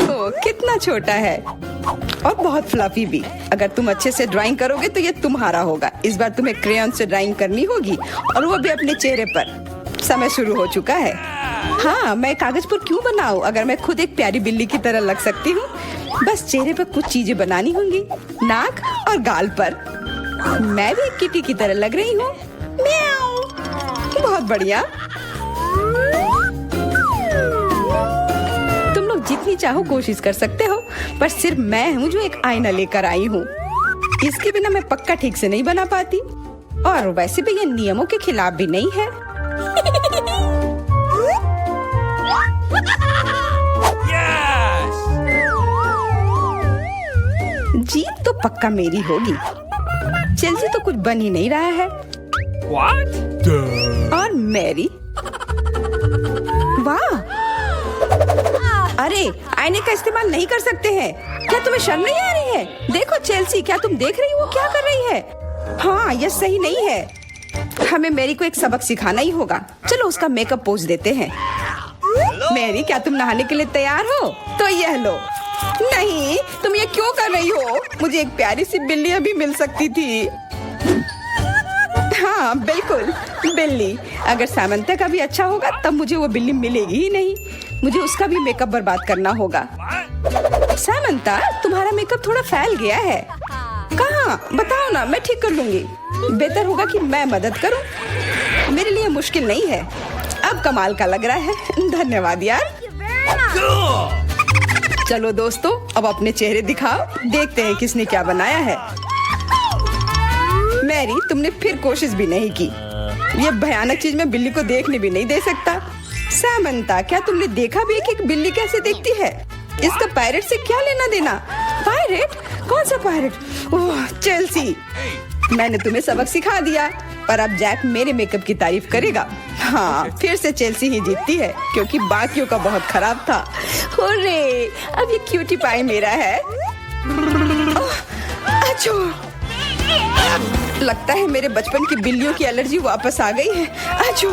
ओह, कितना छोटा है और बहुत फ्लफी भी। अगर तुम अच्छे से ड्राइंग करोगे तो ये तुम्हारा होगा। इस बार तुम्हें क्रेयॉन से ड्राइंग करनी होगी और वो भी अपने चेहरे पर। समय शुरू हो चुका है। हाँ, मैं कागज पर क्यों बनाऊं अगर मैं खुद एक प्यारी बिल्ली की तरह लग सकती हूँ। बस चेहरे पर कुछ चीजें बनानी होंगी, नाक और गाल पर। मैं भी एक किटी की तरह लग रही हूँ। म्याऊ। बहुत बढ़िया। तुम लोग जितनी चाहो कोशिश कर सकते हो, पर सिर्फ मैं हूँ जो एक आईना लेकर आई हूँ। इसके बिना मैं पक्का ठीक से नहीं बना पाती, और वैसे भी ये नियमों के खिलाफ भी नहीं है। जीत तो पक्का मेरी होगी। चेल्सी तो कुछ बन ही नहीं रहा है। What? और मैरी, वाह! अरे आईने का इस्तेमाल नहीं कर सकते हैं। क्या तुम्हें शर्म नहीं आ रही है? देखो चेल्सी, क्या तुम देख रही हो वो क्या कर रही है? हाँ, यह सही नहीं है। हमें मैरी को एक सबक सिखाना ही होगा। चलो उसका मेकअप पोज देते हैं। मैरी, क्या तुम नहाने के लिए तैयार हो? तो यह लो। नहीं, तुम ये क्यों कर रही हो? मुझे एक प्यारी सी बिल्ली अभी मिल सकती थी। हाँ बिल्कुल, बिल्ली। अगर सामंता का भी अच्छा होगा तब मुझे वो बिल्ली मिलेगी ही नहीं। मुझे उसका भी मेकअप बर्बाद करना होगा। सामंता, तुम्हारा मेकअप थोड़ा फैल गया है। कहाँ? बताओ ना, मैं ठीक कर लूंगी। बेहतर होगा कि मैं मदद करूं। मेरे लिए मुश्किल नहीं है। अब कमाल का लग रहा है। धन्यवाद यार। चलो दोस्तों, अब अपने चेहरे दिखाओ, देखते हैं किसने क्या बनाया है। मैरी, तुमने फिर कोशिश भी नहीं की। ये भयानक चीज मैं बिल्ली को देखने भी नहीं दे सकता। सामंता, क्या तुमने देखा भी कि एक बिल्ली कैसे देखती है? इसका पायरेट से क्या लेना देना? पायरेट? कौन सा पायरेट? ओह चेल्सी, मैंने तुम्हें सबक सिखा दिया, पर अब जैक मेरे मेकअप की तारीफ करेगा। हाँ, फिर से चेल्सी ही जीतती है क्योंकि बाकियों का बहुत खराब था। हुर्रे, अब ये क्यूटी पाई मेरा है। अच्छो, लगता है मेरे बचपन की बिल्लियों की एलर्जी वापस आ गई है। अच्छो,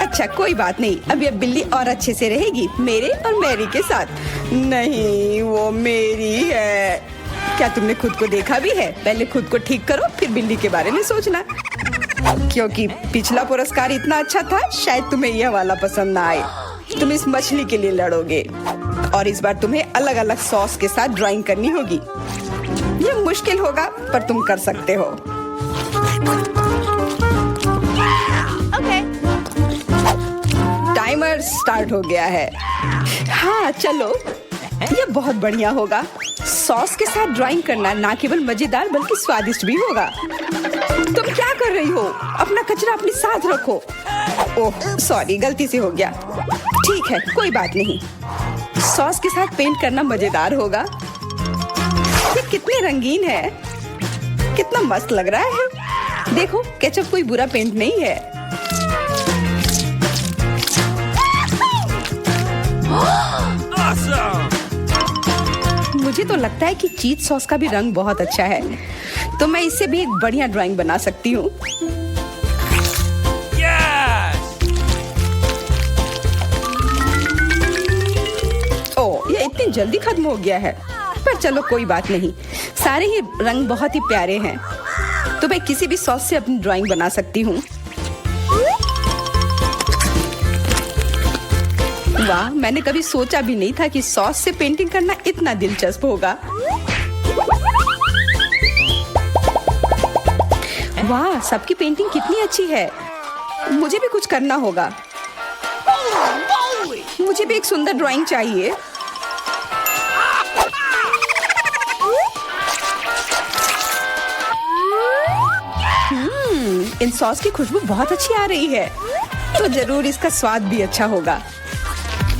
अच्छा कोई बात नहीं, अब ये बिल्ली और अच्छे से रहेगी मेरे और मैरी के साथ। नहीं, वो मेरी है। क्या तुमने खुद को देखा भी है? पहले खुद को ठीक करो, फिर बिल्ली के बारे में सोचना। क्योंकि पिछला पुरस्कार इतना अच्छा था, शायद तुम्हें यह वाला पसंद ना आए। तुम इस मछली के लिए लड़ोगे और इस बार तुम्हें अलग अलग सॉस के साथ ड्राइंग करनी होगी। यह मुश्किल होगा पर तुम कर सकते हो। टाइमर स्टार्ट हो गया है। हाँ चलो, यह बहुत बढ़िया होगा। सॉस के साथ ड्राइंग करना ना केवल मजेदार बल्कि स्वादिष्ट भी होगा। तुम क्या कर रही हो? अपना कचरा अपने साथ रखो। ओह सॉरी, गलती से हो गया। ठीक है, कोई बात नहीं। सॉस के साथ पेंट करना मजेदार होगा। ये कितने रंगीन है, कितना मस्त लग रहा है। देखो, केचप कोई बुरा पेंट नहीं है। मुझे तो लगता है कि चीज सॉस का भी रंग बहुत अच्छा है, तो मैं इससे भी एक बढ़िया ड्राइंग बना सकती हूँ। ओह, ये इतनी जल्दी खत्म हो गया है, पर चलो कोई बात नहीं। सारे ही रंग बहुत ही प्यारे हैं, तो मैं किसी भी सॉस से अपनी ड्राइंग बना सकती हूँ। वाह, मैंने कभी सोचा भी नहीं था कि सॉस से पेंटिंग करना इतना दिलचस्प होगा। वाह, सबकी पेंटिंग कितनी अच्छी है। मुझे भी कुछ करना होगा। मुझे भी एक सुंदर ड्राइंग चाहिए। इन सॉस की खुशबू बहुत अच्छी आ रही है, तो जरूर इसका स्वाद भी अच्छा होगा।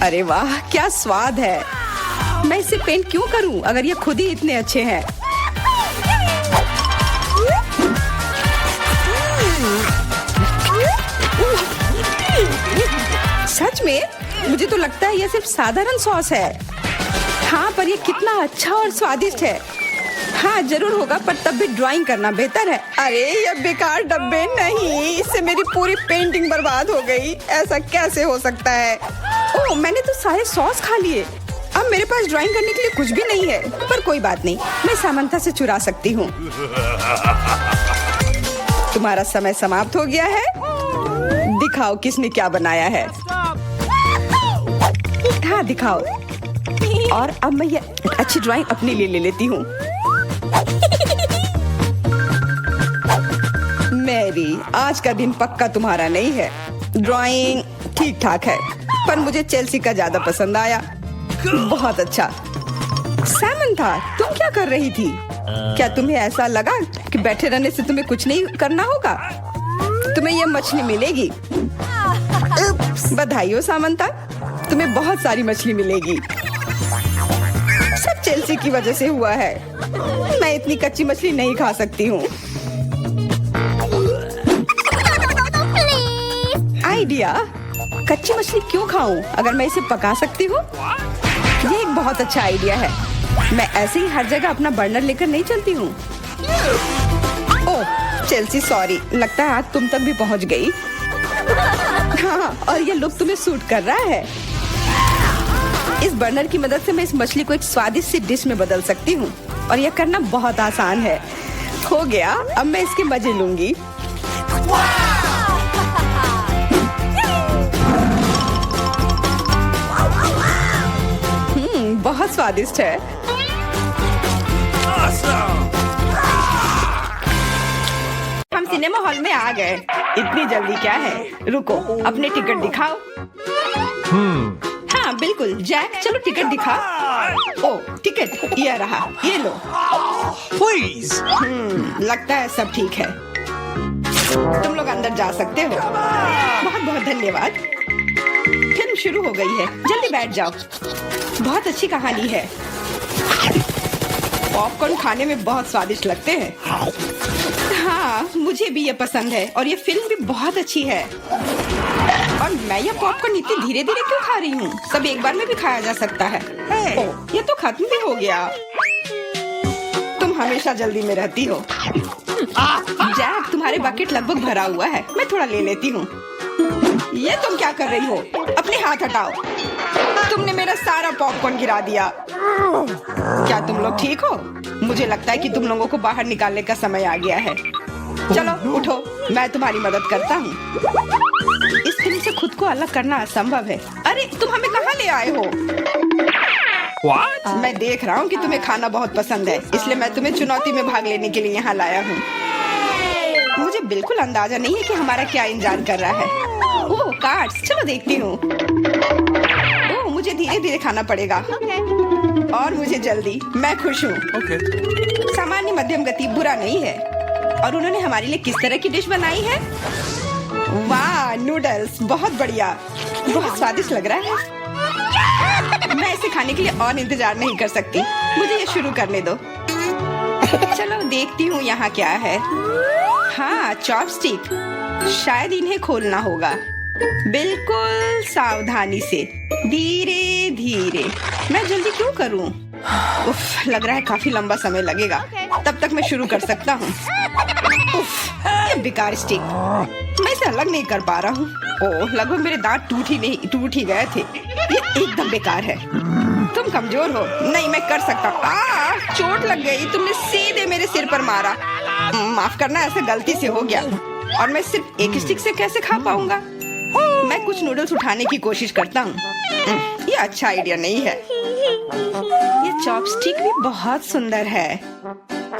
अरे वाह, क्या स्वाद है। मैं इसे पेंट क्यों करूं अगर ये खुद ही इतने अच्छे हैं। सच में? मुझे तो लगता है यह सिर्फ साधारण सॉस है। हाँ, पर यह कितना अच्छा और स्वादिष्ट है। हाँ जरूर होगा, पर तब भी ड्राइंग करना बेहतर है। अरे ये बेकार डब्बे नहीं, इससे मेरी पूरी पेंटिंग बर्बाद हो गई। ऐसा कैसे हो सकता है? ओह, मैंने तो सारे सॉस खा लिए। अब मेरे पास ड्राइंग करने के लिए कुछ भी नहीं है, पर कोई बात नहीं, मैं सामंथा से चुरा सकती हूँ। तुम्हारा समय समाप्त हो गया है। दिखाओ किसने क्या बनाया है। हाँ दिखाओ। और अब मैं ये अच्छी ड्राइंग अपने लिए ले लेती हूँ। मैरी, आज का दिन पक्का तुम्हारा नहीं है। ड्राइंग ठीक ठाक है, पर मुझे चेल्सी का ज्यादा पसंद आया। बहुत अच्छा। सामंथा, तुम क्या कर रही थी? क्या तुम्हें ऐसा लगा कि बैठे रहने से तुम्हें कुछ नहीं करना होगा? तुम्हें ये मछली मिलेगी। बधाई हो सामंथा, तुम्हें बहुत सारी मछली मिलेगी। सब चेल्सी की वजह से हुआ है। मैं इतनी कच्ची मछली नहीं खा सकती हूँ। आइडिया, कच्ची मछली क्यों खाऊं अगर मैं इसे पका सकती हूँ? ये एक बहुत अच्छा आइडिया है। मैं ऐसे ही हर जगह अपना बर्नर लेकर नहीं चलती हूँ। ओह चेल्सी, सॉरी, लगता है आज तुम तक भी पहुँच गई। हाँ, और ये लुक तुम्हें सूट कर रहा है। इस बर्नर की मदद से मैं इस मछली को एक स्वादिष्ट सी डिश में बदल सकती हूँ, और यह करना बहुत आसान है। हो गया, अब मैं इसके मजे लूंगी। बहुत स्वादिष्ट है। हम सिनेमा हॉल में आ गए। इतनी जल्दी क्या है? रुको, अपने टिकट दिखाओ। हाँ बिल्कुल, जैक चलो टिकट दिखा। ओ टिकट, ये रहा, ये लो। Please. लगता है सब ठीक है। तुम लोग अंदर जा सकते हो। बहुत बहुत धन्यवाद। फिल्म शुरू हो गई है, जल्दी बैठ जाओ। बहुत अच्छी कहानी है। पॉपकॉर्न खाने में बहुत स्वादिष्ट लगते हैं। हाँ, मुझे मुझे भी ये पसंद है और ये फिल्म भी बहुत अच्छी है। और मैं ये पॉपकॉर्न इतनी धीरे धीरे क्यों खा रही हूँ? सब एक बार में भी खाया जा सकता है। ओह, ये तो खत्म भी हो गया। तुम हमेशा जल्दी में रहती हो। जैक, तुम्हारे बकेट लगभग भरा हुआ है, मैं थोड़ा ले लेती हूँ। ये तुम क्या कर रही हो? अपने हाथ हटाओ। तुमने मेरा सारा पॉपकॉर्न गिरा दिया। क्या तुम लोग ठीक हो? मुझे लगता है कि तुम लोगों को बाहर निकालने का समय आ गया है। चलो उठो, मैं तुम्हारी मदद करता हूँ। इस फिल्म से खुद को अलग करना असंभव है। अरे तुम हमें कहाँ ले आए हो? What? मैं देख रहा हूँ कि तुम्हें खाना बहुत पसंद है, इसलिए मैं तुम्हें चुनौती में भाग लेने के लिए यहाँ लाया हूँ। मुझे बिल्कुल अंदाजा नहीं है कि हमारा क्या इंतजार कर रहा है। ओह कार्ड्स, चलो देखती हूँ। ओह, मुझे धीरे धीरे खाना पड़ेगा और मुझे जल्दी। मैं खुश हूँ। Okay. सामान्य मध्यम गति बुरा नहीं है। और उन्होंने हमारे लिए किस तरह की डिश बनाई है? वाह, नूडल्स, बहुत बढ़िया, बहुत स्वादिष्ट लग रहा है। मैं इसे खाने के लिए और इंतजार नहीं कर सकती। मुझे ये शुरू करने दो। चलो देखती हूँ यहाँ क्या है। हाँ, चॉपस्टिक। शायद इन्हें खोलना होगा। बिल्कुल सावधानी से, धीरे धीरे। मैं जल्दी क्यों करूँ? उफ, लग रहा है काफी लंबा समय लगेगा। तब तक मैं शुरू कर सकता हूँ। उफ, ये बेकार स्टिक। मैं इसे अलग नहीं कर पा रहा हूँ। ओह, लगभग मेरे दांत टूट ही गए थे। ये एकदम बेकार है। तुम कमजोर हो। नहीं, मैं कर सकता हूँ। चोट लग गई। तुमने सीधे मेरे सिर पर मारा। माफ करना, ऐसे गलती से हो गया। और मैं सिर्फ एक स्टिक से कैसे खा पाऊंगा? मैं कुछ नूडल्स उठाने की कोशिश करता हूँ। ये अच्छा आइडिया नहीं है। ये चॉपस्टिक भी बहुत सुंदर है।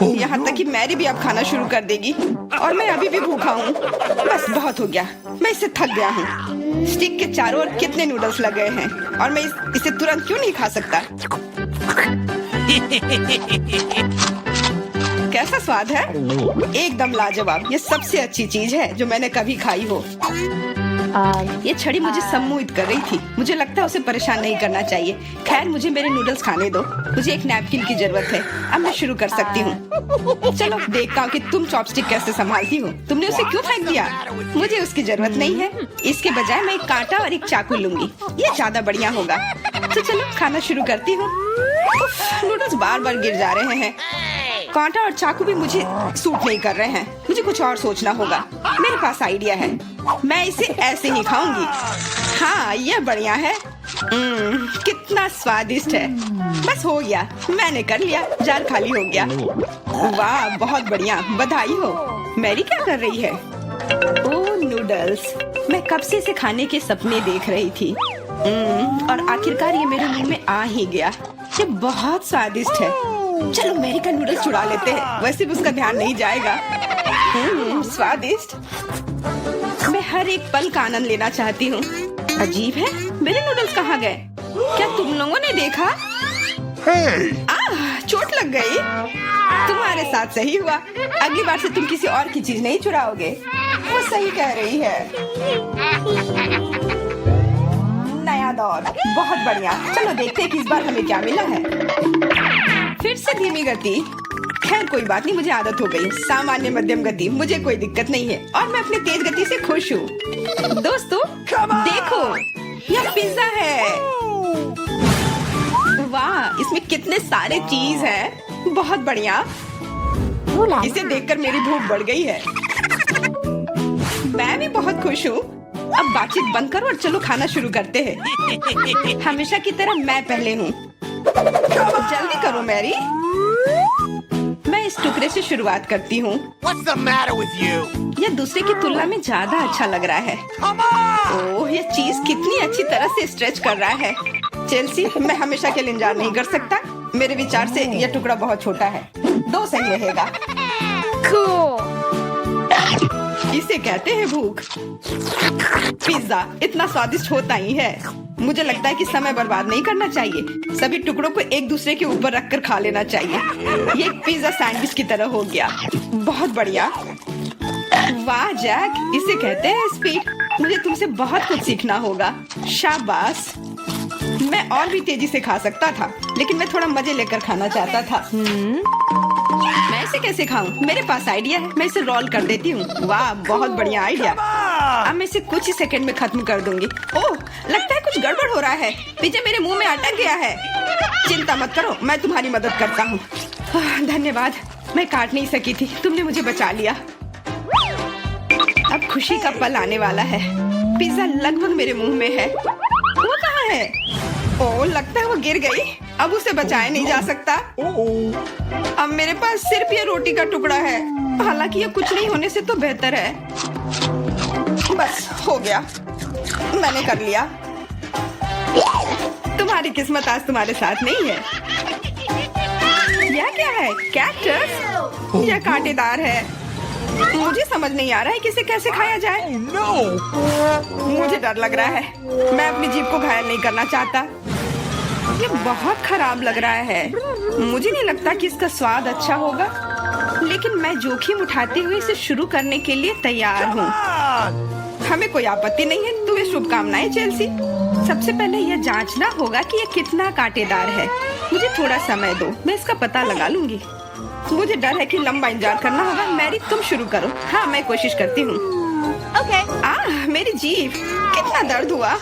यहाँ तक कि मैरी भी अब खाना शुरू कर देगी और मैं अभी भी भूखा हूँ। बस बहुत हो गया, मैं इससे थक गया हूँ। स्टिक के चारों ओर कितने नूडल्स लगे हैं और मैं इसे तुरंत क्यों नहीं खा सकता? कैसा स्वाद है? एकदम लाजवाब। ये सबसे अच्छी चीज है जो मैंने कभी खाई हो। ये छड़ी मुझे सम्मोहित कर रही थी। मुझे लगता है उसे परेशान नहीं करना चाहिए। खैर, मुझे मेरे नूडल्स खाने दो। मुझे एक नैपकिन की जरूरत है। अब मैं शुरू कर सकती हूँ। चलो देखता हूँ कि तुम चॉपस्टिक कैसे संभालती हो। तुमने उसे क्यों फेंक दिया? मुझे उसकी जरूरत नहीं है। इसके बजाय मैं एक कांटा और एक चाकू लूंगी। ये ज्यादा बढ़िया होगा। तो चलो खाना शुरू करती हूँ। नूडल्स बार बार गिर जा रहे हैं। कांटा और चाकू भी मुझे सूट नहीं कर रहे हैं। मुझे कुछ और सोचना होगा। मेरे पास आइडिया है। मैं इसे ऐसे ही खाऊंगी। हाँ, ये बढ़िया है। कितना स्वादिष्ट है। बस हो गया, मैंने कर लिया। जार खाली हो गया। वाह, बहुत बढ़िया, बधाई हो। मैरी क्या कर रही है? ओह नूडल्स, मैं कब से इसे खाने के सपने देख रही थी। और आखिरकार ये मेरे मुंह में आ ही गया। ये बहुत स्वादिष्ट है। चलो मैरी का नूडल्स चुरा लेते हैं। वैसे भी उसका ध्यान नहीं जाएगा। स्वादिष्ट। मैं हर एक पल का आनंद लेना चाहती हूँ। अजीब है, मेरे नूडल्स कहाँ गए? क्या तुम लोगों ने देखा? चोट लग गई। तुम्हारे साथ सही हुआ। अगली बार से तुम किसी और की चीज नहीं चुराओगे। वो सही कह रही है। नया दौर, बहुत बढ़िया। चलो देखते हैं कि इस बार हमें क्या मिला है। फिर से धीमी गति। खैर कोई बात नहीं, मुझे आदत हो गई। सामान्य मध्यम गति, मुझे कोई दिक्कत नहीं है और मैं अपनी तेज गति से खुश हूँ। दोस्तों देखो, यह पिज्जा है। वाह, इसमें कितने सारे चीज हैं। बहुत बढ़िया। इसे देखकर मेरी भूख बढ़ गई है। मैं भी बहुत खुश हूँ। अब बातचीत बंद करो और चलो खाना शुरू करते हैं। हमेशा की तरह मैं पहले हूँ। जल्दी करो मैरी। मैं इस टुकड़े से शुरुआत करती हूँ। What's the matter with you? यह दूसरे की तुलना में ज्यादा अच्छा लग रहा है। ओह, यह चीज कितनी अच्छी तरह से स्ट्रेच कर रहा है। चेल्सी, मैं हमेशा के लिए इंतजार नहीं कर सकता। मेरे विचार से यह टुकड़ा बहुत छोटा है। 2 सही रहेगा। इसे कहते हैं भूख। पिज्जा इतना स्वादिष्ट होता ही है। मुझे लगता है कि समय बर्बाद नहीं करना चाहिए। सभी टुकड़ों को एक दूसरे के ऊपर रखकर खा लेना चाहिए। ये एक पिज्जा सैंडविच की तरह हो गया। बहुत बढ़िया। वाह जैक, इसे कहते हैं स्पीड। मुझे तुमसे बहुत कुछ सीखना होगा। शाबाश। मैं और भी तेजी से खा सकता था, लेकिन मैं थोड़ा मजे लेकर खाना चाहता था। मैं इसे कैसे खाऊं? मेरे पास आइडिया है, मैं इसे रोल कर देती हूँ। वाह, बहुत बढ़िया आइडिया। अब मैं इसे कुछ ही सेकंड में खत्म कर दूंगी। ओह, लगता है कुछ गड़बड़ हो रहा है। पिज़्ज़ा मेरे मुंह में अटक गया है। चिंता मत करो, मैं तुम्हारी मदद करता हूँ। धन्यवाद, मैं काट नहीं सकी थी, तुमने मुझे बचा लिया। अब खुशी का पल आने वाला है। पिज़्ज़ा लगभग मेरे मुंह में है। वो कहाँ है? ओह, लगता है वो गिर गई। अब उसे बचाया नहीं जा सकता। अब मेरे पास सिर्फ ये रोटी का टुकड़ा है। हालांकि ये कुछ नहीं होने से तो बेहतर है। बस हो गया, मैंने कर लिया। तुम्हारी किस्मत आज तुम्हारे साथ नहीं है। यह क्या है? कैक्टस? यह कांटेदार है। मुझे समझ नहीं आ रहा है कि इसे कैसे खाया जाए। मुझे डर लग रहा है। मैं अपनी जीभ को घायल नहीं करना चाहता। ये बहुत खराब लग रहा है। मुझे नहीं लगता कि इसका स्वाद अच्छा होगा, लेकिन मैं जोखिम उठाते हुए इसे शुरू करने के लिए तैयार हूँ। हमें कोई आपत्ति नहीं है। तुम्हें शुभकामनाएं चेल्सी। सबसे पहले यह जांचना होगा कि यह कितना कांटेदार है। मुझे थोड़ा समय दो, मैं इसका पता लगा लूंगी। मुझे डर है कि लंबा इंतजार करना होगा। मैरी, तुम शुरू करो। हाँ, मैं कोशिश करती हूँ। मेरी जीभ, कितना दर्द हुआ।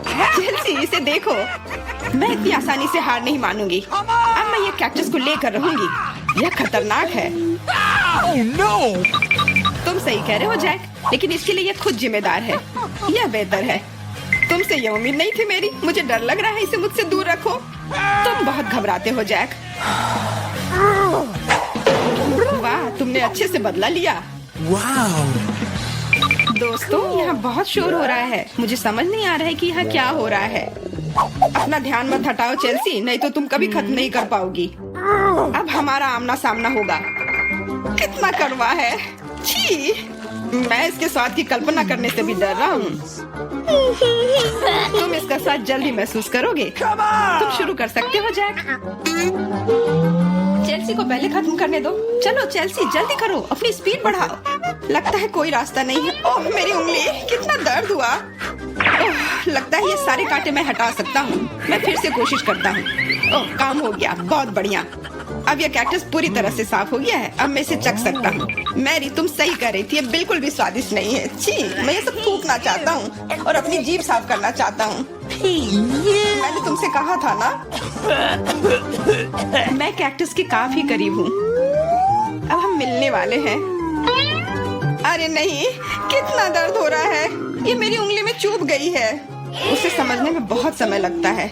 चेल्सी, इसे देखो। मैं इतनी आसानी से हार नहीं मानूंगी। अब मैं ये कैक्टस को लेकर रहूंगी। यह खतरनाक है। तुम सही कह रहे हो जैक, लेकिन इसके लिए यह खुद जिम्मेदार है। यह बेहतर है। तुमसे यह उम्मीद नहीं थी मेरी। मुझे डर लग रहा है, इसे मुझसे दूर रखो। तुम बहुत घबराते हो जैक। वाह, तुमने अच्छे से बदला लिया। दोस्तों, यहाँ बहुत शोर हो रहा है। मुझे समझ नहीं आ रहा है कि यहाँ क्या हो रहा है। अपना ध्यान मत हटाओ चेल्सी, नहीं तो तुम कभी खत्म नहीं कर पाओगी। अब हमारा आमना सामना होगा। कितना कड़वा है। छी, मैं इसके स्वाद की कल्पना करने से भी डर रहा हूँ। तुम इसका स्वाद जल्दी महसूस करोगे। तुम शुरू कर सकते हो जैक। चेल्सी को पहले खत्म करने दो। चलो चेल्सी, जल्दी करो, अपनी स्पीड बढ़ाओ। लगता है कोई रास्ता नहीं है। ओह, मेरी उंगली, कितना दर्द हुआ। ओह, लगता है ये सारे कांटे मैं हटा सकता हूँ। मैं फिर से कोशिश करता हूँ। ओह, काम हो गया, बहुत बढ़िया। अब यह कैक्टस पूरी तरह से साफ हो गया है। अब मैं इसे चख सकता हूँ। मैरी, तुम सही कर रही थी, ये बिल्कुल भी स्वादिष्ट नहीं है। छी, मैं ये सब थूकना चाहता हूँ और अपनी जीभ साफ करना चाहता हूँ। मैंने तुमसे कहा था ना। मैं कैक्टस के काफी करीब हूँ। अब हम मिलने वाले हैं। अरे नहीं, कितना दर्द हो रहा है। ये मेरी उंगली में चुभ गई है। उसे समझने में बहुत समय लगता है।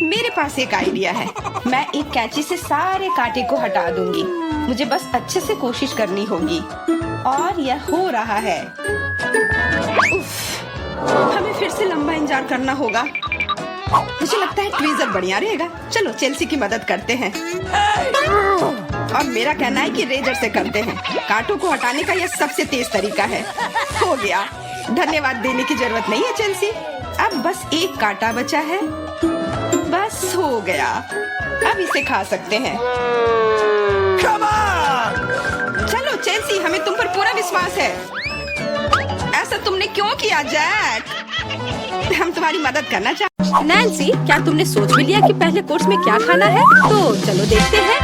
मेरे पास एक आइडिया है। मैं एक कैंची से सारे कांटे को हटा दूंगी। मुझे बस अच्छे से कोशिश करनी होगी। और यह हो रहा है। उफ, हमें फिर से लंबा इंतजार करना होगा। मुझे लगता है ट्वीजर बढ़िया रहेगा। चलो चेल्सी की मदद करते हैं। और मेरा कहना है कि रेजर से करते हैं। कांटों को हटाने का यह सबसे तेज तरीका है। हो गया। धन्यवाद देने की जरूरत नहीं है चेल्सी। अब बस एक कांटा बचा है। बस हो गया। अब इसे खा सकते हैं। चलो चेल्सी, हमें तुम पर पूरा विश्वास है। ऐसा तुमने क्यों किया जैक? हम तुम्हारी मदद करना चाहते। नैन्सी, क्या तुमने सोच भी लिया कि पहले कोर्स में क्या खाना है? तो चलो देखते हैं।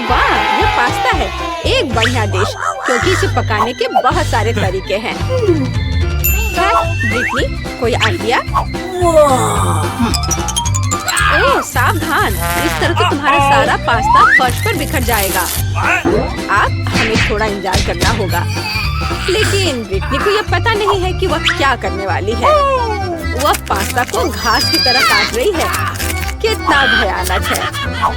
वाह, ये पास्ता है। एक बढ़िया डिश, क्योंकि इसे पकाने के बहुत सारे तरीके हैं। ब्रिटनी, कोई आइडिया? ओह, सावधान, इस तरह से तुम्हारा सारा पास्ता फर्श पर बिखर जाएगा। अब हमें थोड़ा इंतजार करना होगा। लेकिन ब्रिटनी को यह पता नहीं है कि वह क्या करने वाली है। वह पास्ता को घास की तरह काट रही है। कितना भयानक है।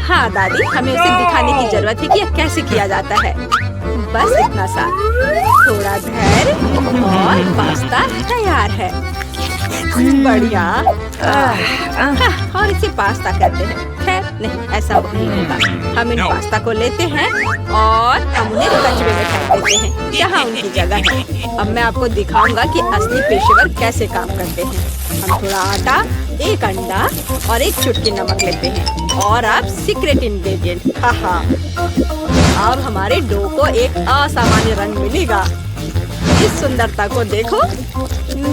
हाँ दादी, हमें उसे दिखाने की जरूरत है कि यह कैसे किया जाता है। बस इतना सा, थोड़ा धैर्य और पास्ता तैयार है। बढ़िया। और इसे पास्ता कहते हैं। खैर नहीं, ऐसा नहीं होगा। हम इन पास्ता को लेते हैं और हम उन्हें कचरे में फेंक देते हैं, जहाँ उनकी जगह है। अब मैं आपको दिखाऊंगा कि असली पेशेवर कैसे काम करते हैं। हम थोड़ा आटा, एक अंडा और एक चुटकी नमक लेते हैं। और अब सीक्रेट इंग्रेडिएंट, अब हमारे डो को एक असामान्य रंग मिलेगा। इस सुंदरता को देखो।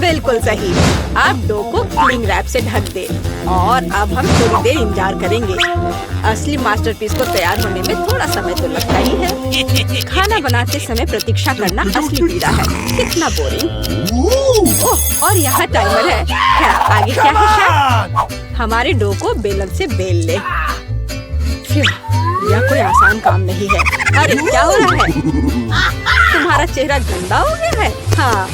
बिल्कुल सही। अब डो को क्लिंग रैप से ढक दे और अब हम थोड़ी देर इंतजार करेंगे। असली मास्टरपीस को तैयार होने में थोड़ा समय तो लगता ही है। खाना बनाते समय प्रतीक्षा करना असली पीड़ा है। कितना बोरिंग। ओह, और यहाँ टाइमर है। क्या आगे क्या है शेफ? हमारे डो को बेलन से बेल ले। यह कोई आसान काम नहीं है। अरे क्या हो रहा है? तुम्हारा चेहरा गंदा हो गया है। हाँ,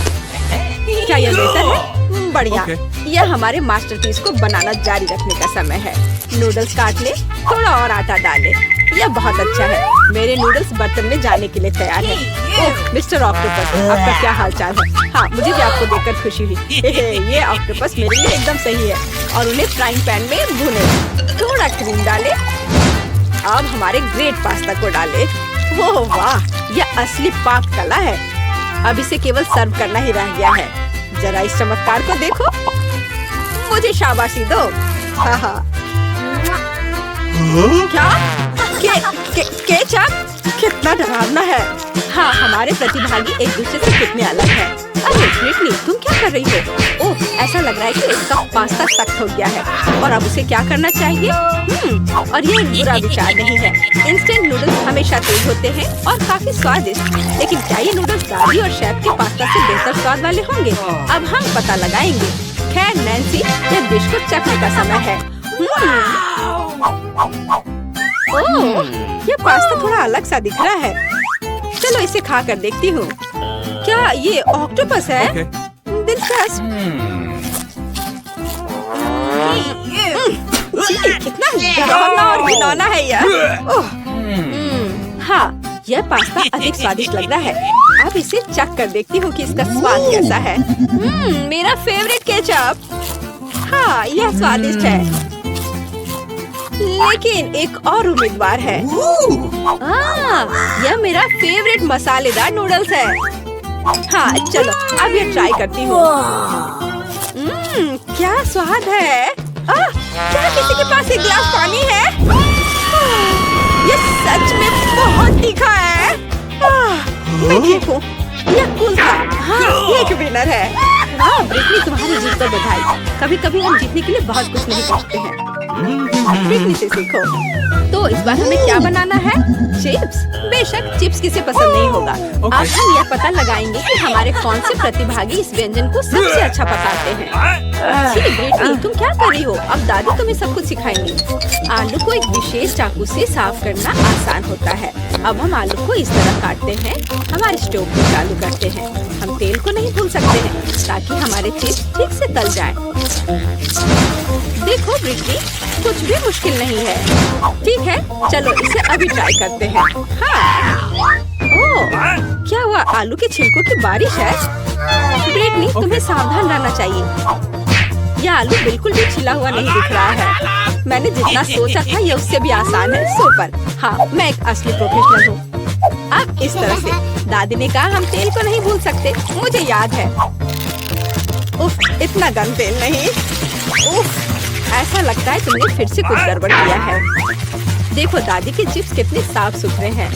क्या यह बेहतर है? बढ़िया। यह हमारे मास्टरपीस को बनाना जारी रखने का समय है। नूडल्स काट ले, थोड़ा और आटा डाले। यह बहुत अच्छा है। मेरे नूडल्स बर्तन में जाने के लिए तैयार है। ओह मिस्टर ऑक्टोपस, आपका क्या हालचाल है? हाँ, मुझे भी आपको देखकर खुशी हुई। ये ऑक्टोपस मेरे लिए एकदम सही है। और उन्हें फ्राइंग पैन में भूने, थोड़ा क्रीम डाले। अब हमारे ग्रेट पास्ता को डाले। ओह वाह, यह असली पाक कला है। अब इसे केवल सर्व करना ही रह गया है। जरा इस चमत्कार को देखो। मुझे शाबाशी दो। हाँ हाँ। क्या? केचप? कितना डरावना है। हाँ, हमारे प्रतिभागी एक दूसरे से कितने अलग हैं। अरे ब्रिटनी, तुम क्या कर रही हो? ओह, ऐसा लग रहा है कि इसका पास्ता सख्त हो गया है और अब उसे क्या करना चाहिए? और ये एक बुरा विचार नहीं है। इंस्टेंट नूडल्स हमेशा तेज होते हैं और काफी स्वादिष्ट, लेकिन क्या ये नूडल्स दादी और शेफ के पास्ता से बेहतर स्वाद वाले होंगे? अब हम पता लगाएंगे। खैर नैन्सी, यह डिश को चखने का समय है। ओह, ये पास्ता थोड़ा अलग सा दिख रहा है। चलो इसे खा कर देखती हूँ। क्या ये ऑक्टोपस है? दिलचस्प। कितना डरावना और घिनौना है यह। ओह, हाँ, यह पास्ता अधिक स्वादिष्ट लग रहा है। अब इसे चख कर देखती हूँ कि इसका स्वाद कैसा है। मेरा फेवरेट केचप। हाँ, यह स्वादिष्ट है, लेकिन एक और उम्मीदवार है। यह मेरा फेवरेट मसालेदार नूडल्स है। हाँ, चलो अब ये ट्राई करती हूँ। क्या स्वाद है। क्या किसी के पास एक गिलास पानी है? ये सच में बहुत तीखा है। मैं ठीक हूँ, यह कूल था। हाँ, ये एक विनर है। हाँ ब्रिटनी, तुम्हारी जीत पर बधाई। कभी कभी हम जीतने के लिए बहुत कुछ नहीं कर सकते हैं। ब्रिटनी से सीखो। तो इस बार हमें क्या बनाना है? चिप्स। बेशक चिप्स किसे पसंद नहीं होगा। अब हम यह पता लगाएंगे कि हमारे कौन से प्रतिभागी इस व्यंजन को सबसे अच्छा पकाते हैं। ब्रिटनी, तुम क्या कर रही हो? अब दादी तुम्हें सब कुछ सिखाएंगी। आलू को एक विशेष चाकू से साफ करना आसान होता है। अब हम आलू को इस तरह काटते हैं। हमारे स्टोव को चालू करते हैं। हम तेल को नहीं भूल सकते हैं ताकि हमारे चिप्स ठीक से तल जाएं। देखो ब्रिटनी, कुछ भी मुश्किल नहीं है। ठीक है, चलो इसे अभी ट्राई करते हैं। हाँ। ओह, क्या हुआ? आलू के छिलकों की बारिश है। ब्रिटनी, तुम्हें सावधान रहना चाहिए। यह आलू बिल्कुल भी छिला हुआ नहीं दिख रहा है। मैंने जितना सोचा था यह उससे भी आसान है। सुपर। हाँ, मैं एक असली प्रोफेशनल हूँ। अब इस तरह से दादी ने कहा हम तेल को नहीं भूल सकते। मुझे याद है। उफ, इतना गर्म तेल नहीं। उफ, ऐसा लगता है तुमने फिर से कुछ गड़बड़ किया है। देखो दादी के चिप्स कितने साफ सुथरे हैं।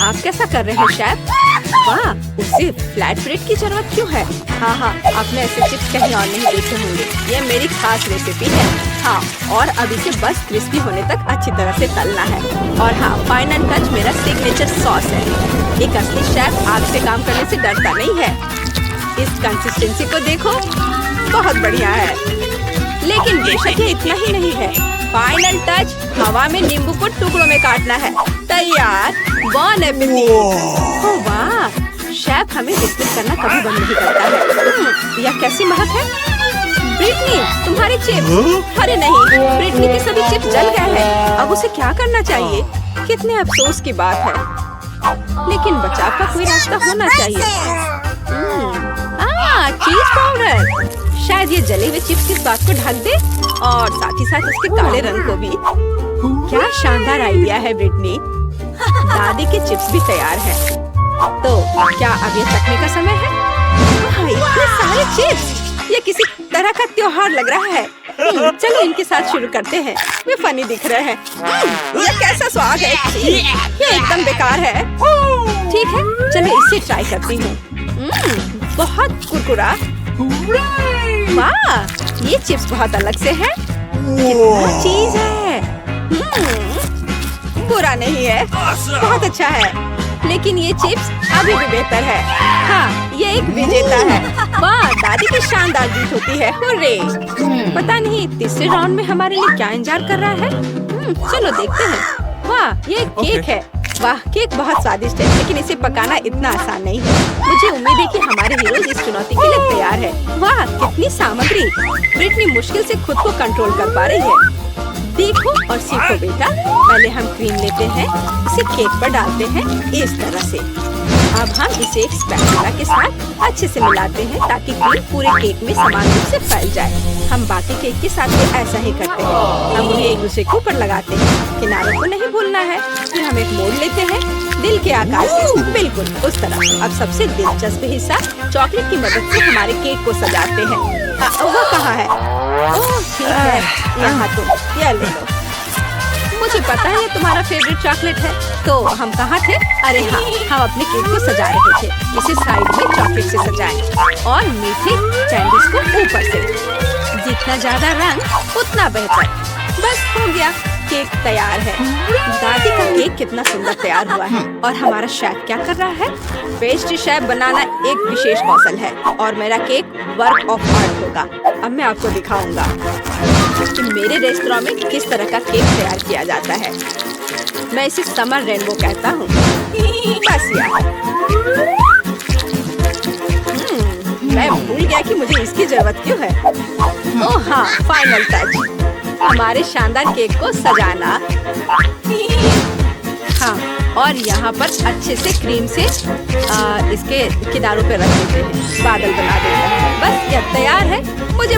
आप कैसा कर रहे हैं शेफ? वाह, उसे फ्लैट ब्रेड की जरूरत क्यों है? हाँ, आपने ऐसे चिप्स कहीं और नहीं देखे होंगे। ये मेरी खास रेसिपी है। हाँ, और अब इसे बस क्रिस्पी होने तक अच्छी तरह से तलना है। और हाँ, फाइनल टच मेरा सिग्नेचर सॉस है। एक असली शेफ आग से काम करने से डरता नहीं है। इस कंसिस्टेंसी को देखो, बहुत बढ़िया है। लेकिन बेशक ये इतना ही नहीं है। फाइनल टच, हवा में नींबू को टुकड़ों में काटना है। तैयार। बॉन एपेटिट। ओह वाह, शेफ हमें विस्मित करना कभी बंद नहीं करता है। यह कैसी महक है? ब्रिटनी, तुम्हारे चिप्स। अरे नहीं, ब्रिटनी के सभी चिप्स जल गए हैं। अब उसे क्या करना चाहिए? कितने अफसोस की बात है। लेकिन बचाव का कोई रास्ता होना चाहिए। चीज पाउडर। शायद ये जले हुए चिप्स के स्वाद को ढक दे और साथ ही साथ उसके काले रंग को भी। क्या शानदार आइडिया है ब्रिटनी। दादी के चिप्स भी तैयार है। तो क्या अब ये चखने का समय है? इतने सारे चिप्स, ये किसी तरह का त्योहार लग रहा है। चलो इनके साथ शुरू करते हैं। वे फनी दिख रहे हैं। ये कैसा स्वाद है? ये एकदम बेकार है। ठीक है, चलो इससे ट्राई करती हूँ। बहुत कुरकुरा। वाह, ये चिप्स बहुत अलग से है। कितना चीज है। बुरा नहीं है, बहुत अच्छा है। लेकिन ये चिप्स अभी भी बेहतर है। हाँ, ये एक विजेता है। वाह, दादी की शानदार जीत होती है। हुर्रे! पता नहीं तीसरे राउंड में हमारे लिए क्या इंतजार कर रहा है। चलो देखते हैं। वाह, ये केक है। वाह, केक बहुत स्वादिष्ट है, लेकिन इसे पकाना इतना आसान नहीं है। मुझे उम्मीद है कि हमारे हीरो इस चुनौती के लिए तैयार है। वाह, कितनी सामग्री। ब्रिटनी मुश्किल से खुद को कंट्रोल कर पा रही है। देखो और सीखो बेटा। पहले हम क्रीम लेते हैं, इसे केक पर डालते हैं इस तरह से। अब हम इसे एक स्पैचुला के साथ अच्छे से मिलाते हैं ताकि क्रीम पूरे केक में समान रूप से फैल जाए। हम बाकी केक के साथ भी ऐसा ही करते हैं। हम उन्हें एक दूसरे के ऊपर लगाते हैं। किनारों को नहीं भूलना है। फिर हम एक मोड़ लेते हैं दिल के आकार से, बिल्कुल उस तरह। अब सबसे दिलचस्प हिस्सा, चॉकलेट की मदद से हमारे केक को सजाते हैं। वो कहाँ है? ओह ठीक है, यहाँ तुम ये ले लो। मुझे पता है ये तुम्हारा फेवरेट चॉकलेट है। तो हम कहाँ थे? अरे हाँ, हम अपने केक को सजा रहे थे। इसे साइड में चॉकलेट से सजाएं और मीठे कैंडीज को ऊपर से। जितना ज्यादा रंग उतना बेहतर। बस हो गया, केक तैयार है। दादी का केक कितना सुंदर तैयार हुआ है। और हमारा शेफ क्या कर रहा है? पेस्ट्री शेफ बनाना एक विशेष कौशल है और मेरा केक वर्क ऑफ आर्ट होगा। अब मैं आपको दिखाऊंगा कि मेरे रेस्टोरेंट में किस तरह का केक तैयार किया जाता है। मैं इसे समर रेनबो कहता हूँ। बस यार, मैं भूल गया कि मुझे इसकी जरूरत क्यों है। ओह हाँ, फाइनल टच, हमारे शानदार केक को सजाना। हाँ, और यहाँ पर अच्छे से क्रीम से इसके किनारों पे रख देते हैं, बादल बना देते हैं। बस यह तैयार है। मुझे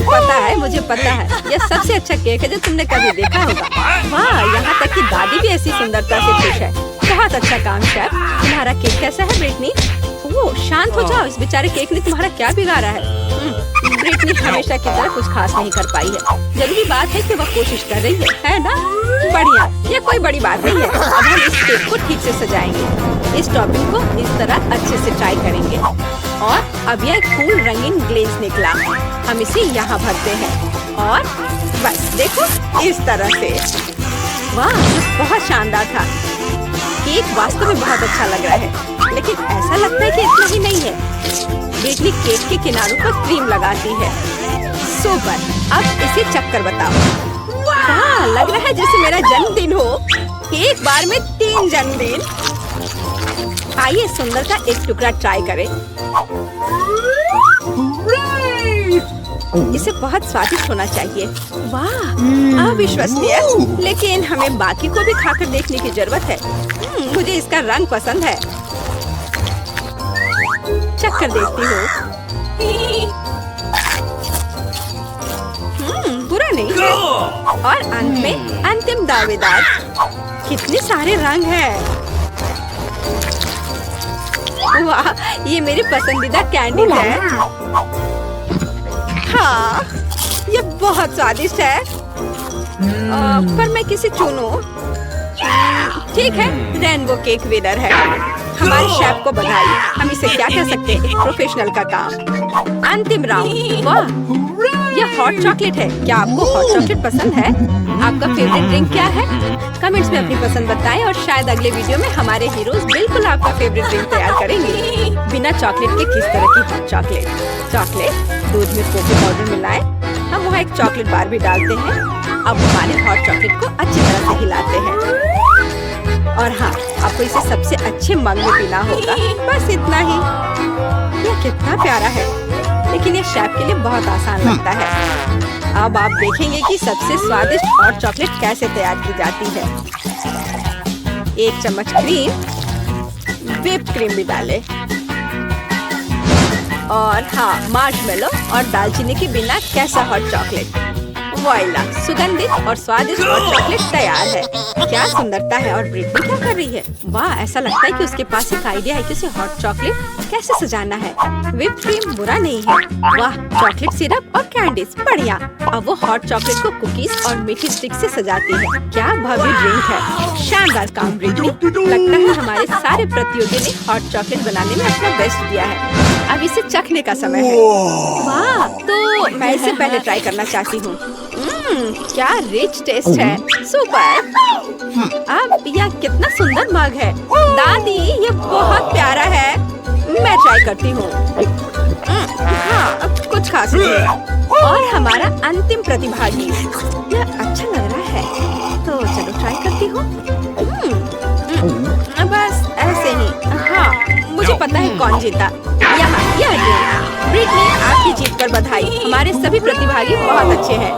पता है यह सबसे अच्छा केक है जो तुमने कभी देखा होगा। वाह, यहाँ तक कि दादी भी ऐसी सुंदरता से खुश है। बहुत अच्छा काम शेफ। तुम्हारा केक कैसा है ब्रिटनी? ओह शांत हो जाओ, इस बेचारे केक ने तुम्हारा क्या बिगाड़ा है? ब्रिटनी हमेशा की तरह कुछ खास नहीं कर पाई है। जरूरी बात है कि वह कोशिश कर रही है ना? बढ़िया, ये कोई बड़ी बात नहीं है। अब हम इस केक को ठीक से सजाएंगे। इस टॉपिंग को इस तरह अच्छे से ट्राई करेंगे। और अब यह कूल रंगीन ग्लेज निकला। हम इसे यहाँ भरते हैं और बस देखो इस तरह से। वाह, बहुत शानदार था। केक वास्तव में बहुत अच्छा लग रहा है, लेकिन ऐसा लगता है कि इतना ही नहीं है। ब्रिटनी केक के किनारों पर क्रीम लगाती है। सुपर, अब इसे चक्कर बताओ। वाह, लग रहा है जैसे मेरा जन्मदिन हो। एक बार में 3 जन्मदिन। आइए सुंदर का एक टुकड़ा ट्राई करें। इसे बहुत स्वादिष्ट होना चाहिए। वाह, अविश्वसनीय। लेकिन हमें बाकी को भी खाकर देखने की जरूरत है। मुझे इसका रंग पसंद है। चक्कर देखती हूँ। बुरा नहीं है। और अंत में अंतिम दावेदार। कितने सारे रंग हैं। वाह, ये मेरी पसंदीदा कैंडी है। हाँ, ये बहुत स्वादिष्ट है। पर मैं किसे चुनूं? ठीक है, रेनबो केक विनर है। हमारे शेफ को बधाई। हम इसे क्या कह सकते हैं? एक प्रोफेशनल का काम। अंतिम राउंड। वाह, यह हॉट चॉकलेट है। क्या आपको हॉट चॉकलेट पसंद है? आपका फेवरेट ड्रिंक क्या है? कमेंट्स में अपनी पसंद बताएं और शायद अगले वीडियो में हमारे हीरोज बिल्कुल आपका फेवरेट ड्रिंक तैयार करेंगे। बिना चॉकलेट के किस तरह की हॉट चॉकलेट? चॉकलेट दूध में कोको पाउडर मिलाएं। हम वहाँ एक चॉकलेट बार भी डालते हैं। अब हमारे हॉट चॉकलेट को अच्छी तरह से हिलाते हैं। और हाँ, आपको इसे सबसे अच्छे मग में पीना होगा। बस इतना ही। यह कितना प्यारा है, लेकिन ये शेफ के लिए बहुत आसान लगता है। अब आप देखेंगे कि सबसे स्वादिष्ट हॉट चॉकलेट कैसे तैयार की जाती है। 1 चम्मच क्रीम, व्हिप्ड क्रीम भी डालें। और हाँ, मार्शमेलो और दालचीनी के बिना कैसा हॉट चॉकलेट। वॉइला, सुगंधित और स्वादिष्ट हॉट चॉकलेट तैयार है। क्या सुंदरता है। और ब्रिटनी क्या कर रही है? वाह, ऐसा लगता है कि उसके पास एक आइडिया है कि उसे हॉट चॉकलेट कैसे सजाना है। व्हिप्ड क्रीम बुरा नहीं है। वाह, चॉकलेट सिरप और कैंडिस बढ़िया। अब वो हॉट चॉकलेट को कुकीज और मीठी स्टिक से सजाती है। क्या भव्य ड्रिंक है। शानदार काम ब्रिटनी। लगता है हमारे सारे प्रतियोगी ने हॉट चॉकलेट बनाने में अपना बेस्ट दिया है। अब इसे चखने का समय है। वाह, तो मैं इसे पहले ट्राई करना चाहती हूँ। क्या रिच टेस्ट है। सुपर। अब यह कितना सुंदर मग है। दादी, ये बहुत प्यारा है। मैं ट्राई करती हूँ। हाँ, अब कुछ खास नहीं। और हमारा अंतिम प्रतिभागी। यह अच्छा लग रहा है, तो चलो ट्राई करती हूँ। बस ऐसे ही। हाँ, मुझे पता है कौन जीता। यहाँ यह ड्रिंक। ब्रिटनी, आपकी जीत पर बधाई। हमारे सभी प्रतिभागी बहुत अच्छे हैं।